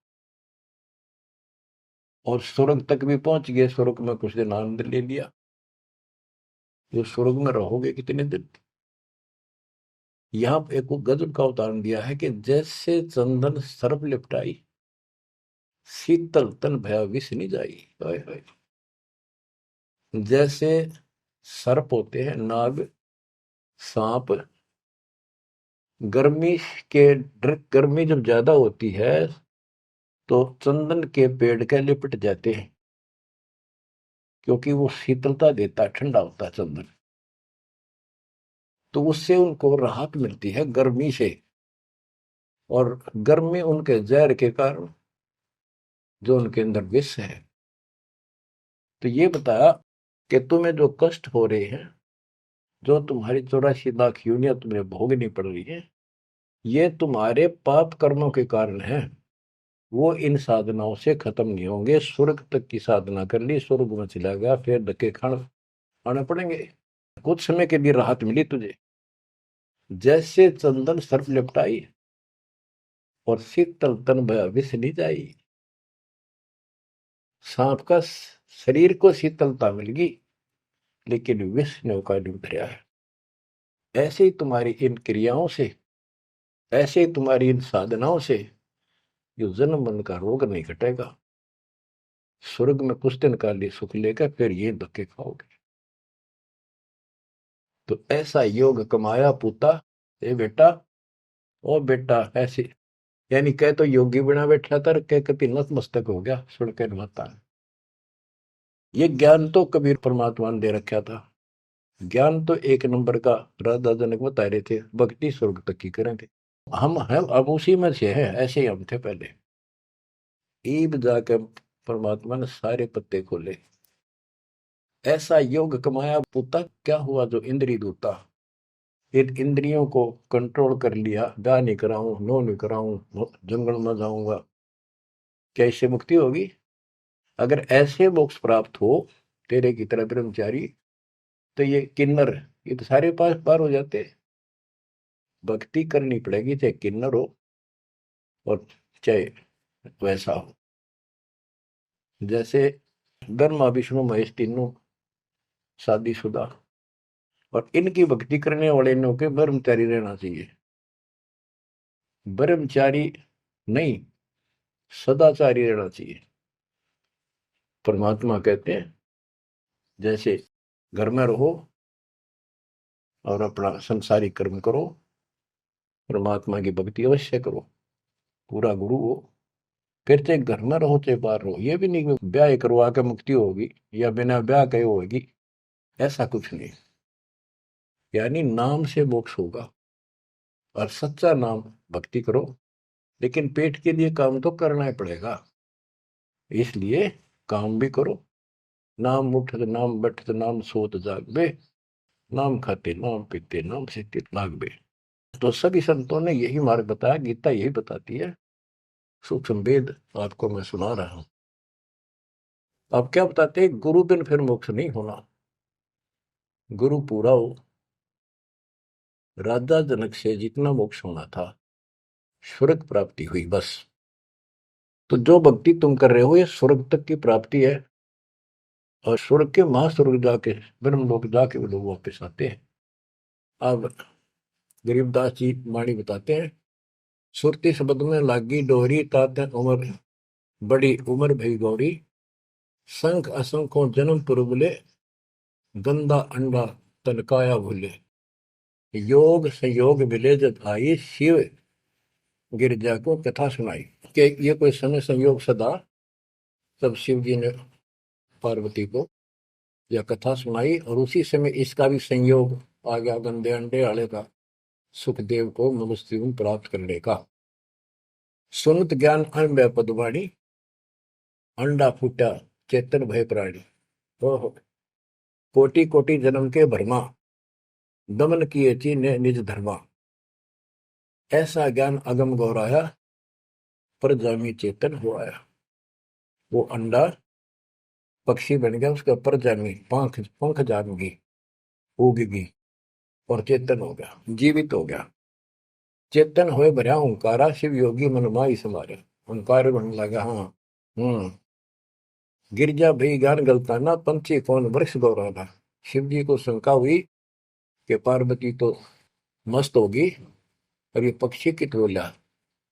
और स्वर्ग तक भी पहुंच गए। स्वर्ग में कुछ दिन आनंद ले लिया। जो स्वर्ग में रहोगे कितने दिन। यहाँ पे एक गजब का उदाहरण दिया है कि जैसे चंदन सर्प लिपटाई, शीतल तन भया विष नहीं जाई। हाय हाय। जैसे सर्प होते हैं, नाग, सांप, गर्मी के गर्मी जब ज्यादा होती है तो चंदन के पेड़ के लिपट जाते हैं, क्योंकि वो शीतलता देता है, ठंडा होता है चंदन। तो उससे उनको राहत मिलती है गर्मी से, और गर्मी उनके जहर के कारण जो उनके अंदर विष है। तो ये बताया कि तुम्हें जो कष्ट हो रहे हैं, जो तुम्हारी 84 लाख यूनियन तुम्हें भोगनी पड़ रही है, ये तुम्हारे पाप कर्मों के कारण है। वो इन साधनाओं से खत्म नहीं होंगे। स्वर्ग तक की साधना कर ली, स्वर्ग में चला गया, फिर धक्के खाने पड़ेंगे। कुछ समय के लिए राहत मिली तुझे, जैसे चंदन सर्प लिपटाई और शीतल तन भया विष नहीं जाई। सांप का शरीर को शीतलता मिल गई, लेकिन विष ने उका नहीं उतरा है। ऐसे ही तुम्हारी इन क्रियाओं से, ऐसे ही तुम्हारी इन साधनाओं से जो जन्म मन का रोग नहीं घटेगा। स्वर्ग में कुछ दिन का लिए सुख लेकर फिर ये धक्के खाओगे। तो ऐसा योग कमाया पूता, ए बेटा, ओ बेटा, ऐसे यानी कह तो योगी बना बैठा था, कह कति नतमस्तक हो गया सुन के माता। ये ज्ञान तो कबीर परमात्मा ने दे रखा था। ज्ञान तो एक नंबर का राधा जनक बता रहे थे, भक्ति स्वर्ग तक की करें थे। हम हैं अब उसी में से हैं, ऐसे ही हम थे पहले। ईब जाकर परमात्मा ने सारे पत्ते खोले। ऐसा योग कमाया पुता, क्या हुआ जो इंद्रिय दूता। इन इंद्रियों को कंट्रोल कर लिया, ब्याह नहीं कराऊं, नो नहीं कराऊं, जंगल में जाऊंगा, क्या इससे मुक्ति होगी। अगर ऐसे मोक्ष प्राप्त हो तेरे की तरह ब्रह्मचारी, तो ये किन्नर, ये तो सारे पास पार हो जाते। भक्ति करनी पड़ेगी, चाहे किन्नर हो और चाहे वैसा हो। जैसे ब्रह्मा विष्णु महेश तीनों शादीशुदा, और इनकी भक्ति करने वाले इनों के ब्रह्मचारी रहना चाहिए। ब्रह्मचारी नहीं, सदाचारी रहना चाहिए। परमात्मा कहते हैं जैसे घर में रहो और अपना संसारिक कर्म करो, परमात्मा की भक्ति अवश्य करो, पूरा गुरु हो। फिर चाहे घर में रहो चाहे बाहर रहो। ये भी नहीं कि ब्याह करवा के मुक्ति होगी या बिना ब्याह के होगी, ऐसा कुछ नहीं। यानी नाम से मोक्ष होगा, और सच्चा नाम भक्ति करो, लेकिन पेट के लिए काम तो करना ही पड़ेगा। इसलिए काम भी करो। नाम उठत नाम बैठत नाम सोत जागबे, नाम खाते नाम पीते नाम से लागबे। तो सभी संतों ने यही मार्ग बताया, गीता यही बताती है। सूक्ष्म वेद आपको मैं सुना रहा हूं। अब क्या बताते हैं, गुरु बिन फिर मोक्ष नहीं होना। गुरु पूरा हो, राजा जनक से जितना मोक्ष होना था, स्वर्ग प्राप्ति हुई बस। तो जो भक्ति तुम कर रहे हो ये स्वर्ग तक की प्राप्ति है, और स्वर्ग के महास्वर्ग जाके, ब्रह्म लोक जाके वो लोग वापस आते हैं। अब गरीबदास जी वाणी बताते हैं, सुरती शब्द में लागी डोरी, तात उम्र बड़ी उम्र भई गौरी, संख असंखों जन्म पुरबले, गंदा अंडा तनकाया भूले, योग संयोग मिले जब आई, शिव गिरजा को कथा सुनाई। कि ये कोई समय संयोग सदा, तब शिव जी ने पार्वती को यह कथा सुनाई, और उसी समय इसका भी संयोग आ गया गंदे अंडे वाले का, सुखदेव को मनुष्य प्राप्त करने का। सुनत ज्ञान अन पदवाणी, अंडा फूटा चेतन भय प्राणी। ओहो, कोटि कोटि जन्म के भरमा, दमन किए ची ने निज धर्मा, ऐसा ज्ञान अगम गौराया, पर जामी चेतन हो आया। वो अंडा पक्षी बन गया, उसके ऊपर जामी पंख पंख जामगी, उगगी, और चेतन हो गया, जीवित हो गया। चेतन होए भरा ओंकारा, शिव योगी मन माई समारे। ओंकार बनने लगा। हाँ। गिरजा भई ज्ञान गलताना, पंछी कौन वृक्ष गौराना। शिव जी को शंका हुई कि पार्वती तो मस्त होगी, और ये पक्षी कित बोला।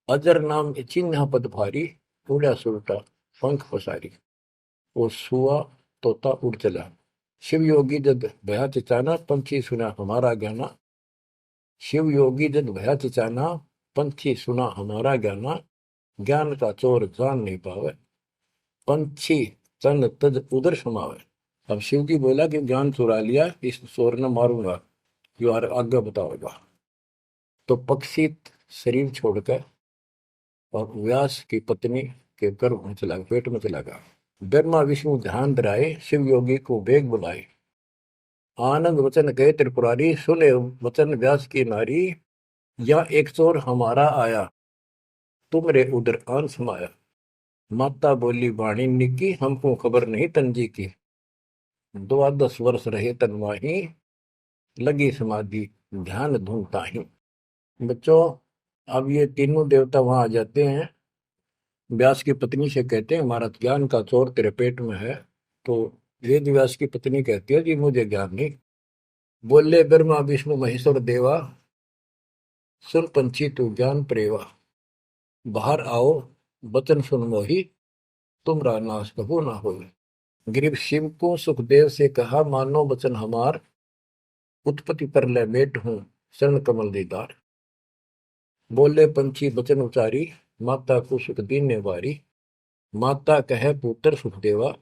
अजर नाम चिन्ह पद भारी, उड़ा सुरटा पंख पसारी। वो सुआ तोता उड़ चला। शिव योगी जद भया चिचाना, पंछी सुना हमारा ज्ञाना। शिव योगी जद भया चिचाना, पंछी सुना हमारा ज्ञाना। ज्ञान का चोर जान नहीं पावे, पंछी तन तज उधर समावे। अब शिव जी बोला कि ज्ञान चुरा लिया, इस चोर ने मारूंगा, जो आगे बताओगा। तो पक्षी शरीर छोड़कर और व्यास की पत्नी के गर्भ में चला, पेट में चला गया। ब्रह्मा विष्णु ध्यान धराए, शिव योगी को बेग बुलाए। आनंद वचन गए त्रिपुरारी, सुने वचन व्यास की नारी। या एक चोर हमारा आया, तुमरे उधर आन समाया। माता बोली वाणी निकी, हमको खबर नहीं तंजी की। 12 वर्ष रहे तनवाही, लगी समाधि ध्यान धूमता ही। बच्चों, अब ये तीनों देवता वहां आ जाते हैं, व्यास की पत्नी से कहते हैं हमारा ज्ञान का चोर तेरे पेट में है। तो वेद व्यास की पत्नी कहती है जी मुझे ज्ञान नहीं। बोले ब्रह्मा विष्णु महेश्वर देवा, सुन पंछी तू ज्ञान प्रेवा। बाहर आओ वचन सुन मोही, तुमरा नाश कबू ना हो। गिरीव शिव को सुखदेव से कहा, मानो वचन हमार, उत्पत्ति पर ले मेट हूं शरण कमल दीदार। बोले पंछी वचन उचारी, माता को सुख दीन ने वारी। माता कहे पुत्र सुखदेवा,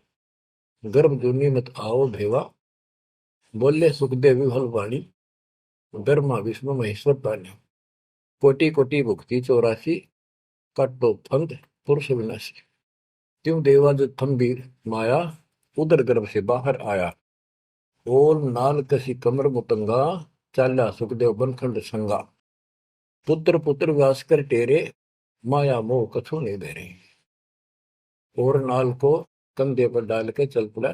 गर्भ जूनी मत आओ भेवा। बोले सुखदेव विफल वाणी, ब्रह्मा विष्णु महेश्वर पानी। कोटि कोटि भुक्ति 84, काटो फंद पुरुष विनाशी। त्यों देवा जो थम्बीर माया, उदर गर्भ से बाहर आया। ओल नाल कसी कमर मुतंगा, चाल्या सुखदेव बनखंड संगा। पुत्र पुत्र व्यास कर टेरे, माया मोह कछु नहीं बेरे। और नाल को कंधे पर डाल के चल पड़ा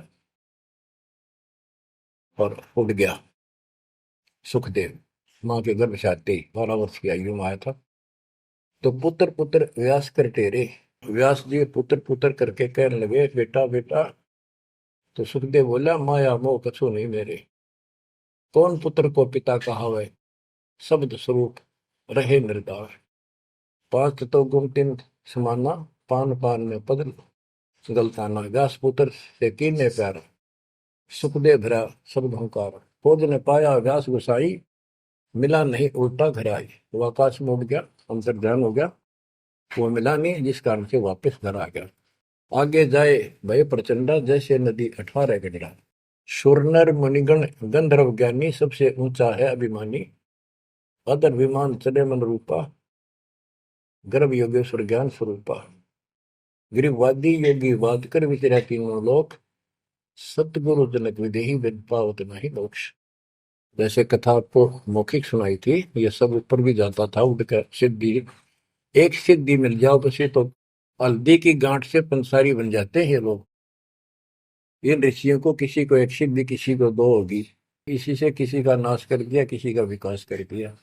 और उड़ गया सुखदेव। मां के गर्भ से आते ही 12 वर्ष की आयु में आया था। तो पुत्र पुत्र व्यास कर टेरे, व्यास जी पुत्र पुत्र करके कहने लगे बेटा बेटा। तो सुखदेव बोला माया मोह कछु नहीं मेरे। कौन पुत्र को पिता कहावे, शब्द स्वरूप रहे निर्दार। 5 तो गुम 3 समाना, पान पान में पद गलताना। व्यास पुत्र से कीने प्यार, सुखदेव भरा शब्द हंकार। खोज ने पाया व्यास गुसाई, मिला नहीं उल्टा घर आई। वो आकाश में उड़ गया, अंतर ध्यान हो गया, वो मिला नहीं, जिस कारण से वापस घर आ गया। आगे जाए भय प्रचंडा, जैसे नदी 18 गंडा। सुरनर मुनिगण गंधर्व ज्ञानी, सबसे ऊंचा है अभिमानी। अदर विमान चले मन रूपा, गर्भ योगेश्वर ज्ञान स्वरूपा। गिरिवादी योगी वाद कर विचरा तीनों लोक, सतगुरु जनक विदेही विद पावत नहीं मोक्ष। जैसे कथा आपको मौखिक सुनाई थी, ये सब ऊपर भी जाता था उड़कर। सिद्धि, एक सिद्धि मिल जाओ बसे तो हल्दी की गांठ से पंसारी बन जाते हैं ये लोग। इन ऋषियों को किसी को एक सिद्धि, किसी को 2 होगी। इसी से किसी का नाश कर दिया, किसी का विकास कर दिया।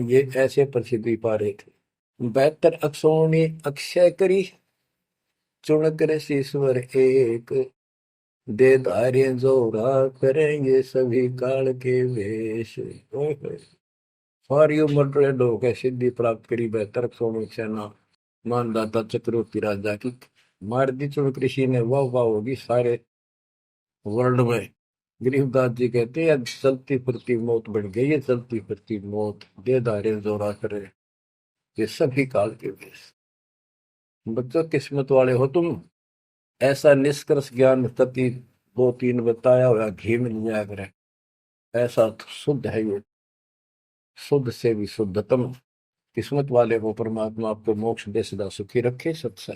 ये ऐसे प्रसिद्धि पा रहे थे। 72 अक्षरों ने अक्षय करी, चुन कर ईश्वर एक, दे धार्य जोरा करेंगे सभी काल के वेश। ओए होए। सारी उम्र टोले लोग है सिद्धि प्राप्त करी, 72 अक्षरों में सेना मानदाता चक्रवर्ती राजा की मार दी चुन कृषि ने, वाह वाह होगी सारे वर्ल्ड में। गरीबदास जी कहते हैं चलती फिरती मौत बन गई है, चलती फिरती मौत, दे धारे जोरा करे ये सभी काल के वेश। बच्चों किस्मत वाले हो तुम, ऐसा निष्कर्ष ज्ञान तति 2-3 बताया हुआ घी मिल जाया करे, ऐसा तो शुद्ध है ये, शुद्ध से भी शुद्धतम। किस्मत वाले को परमात्मा आपको मोक्ष दे, सदा सुखी रखे। सत्संग।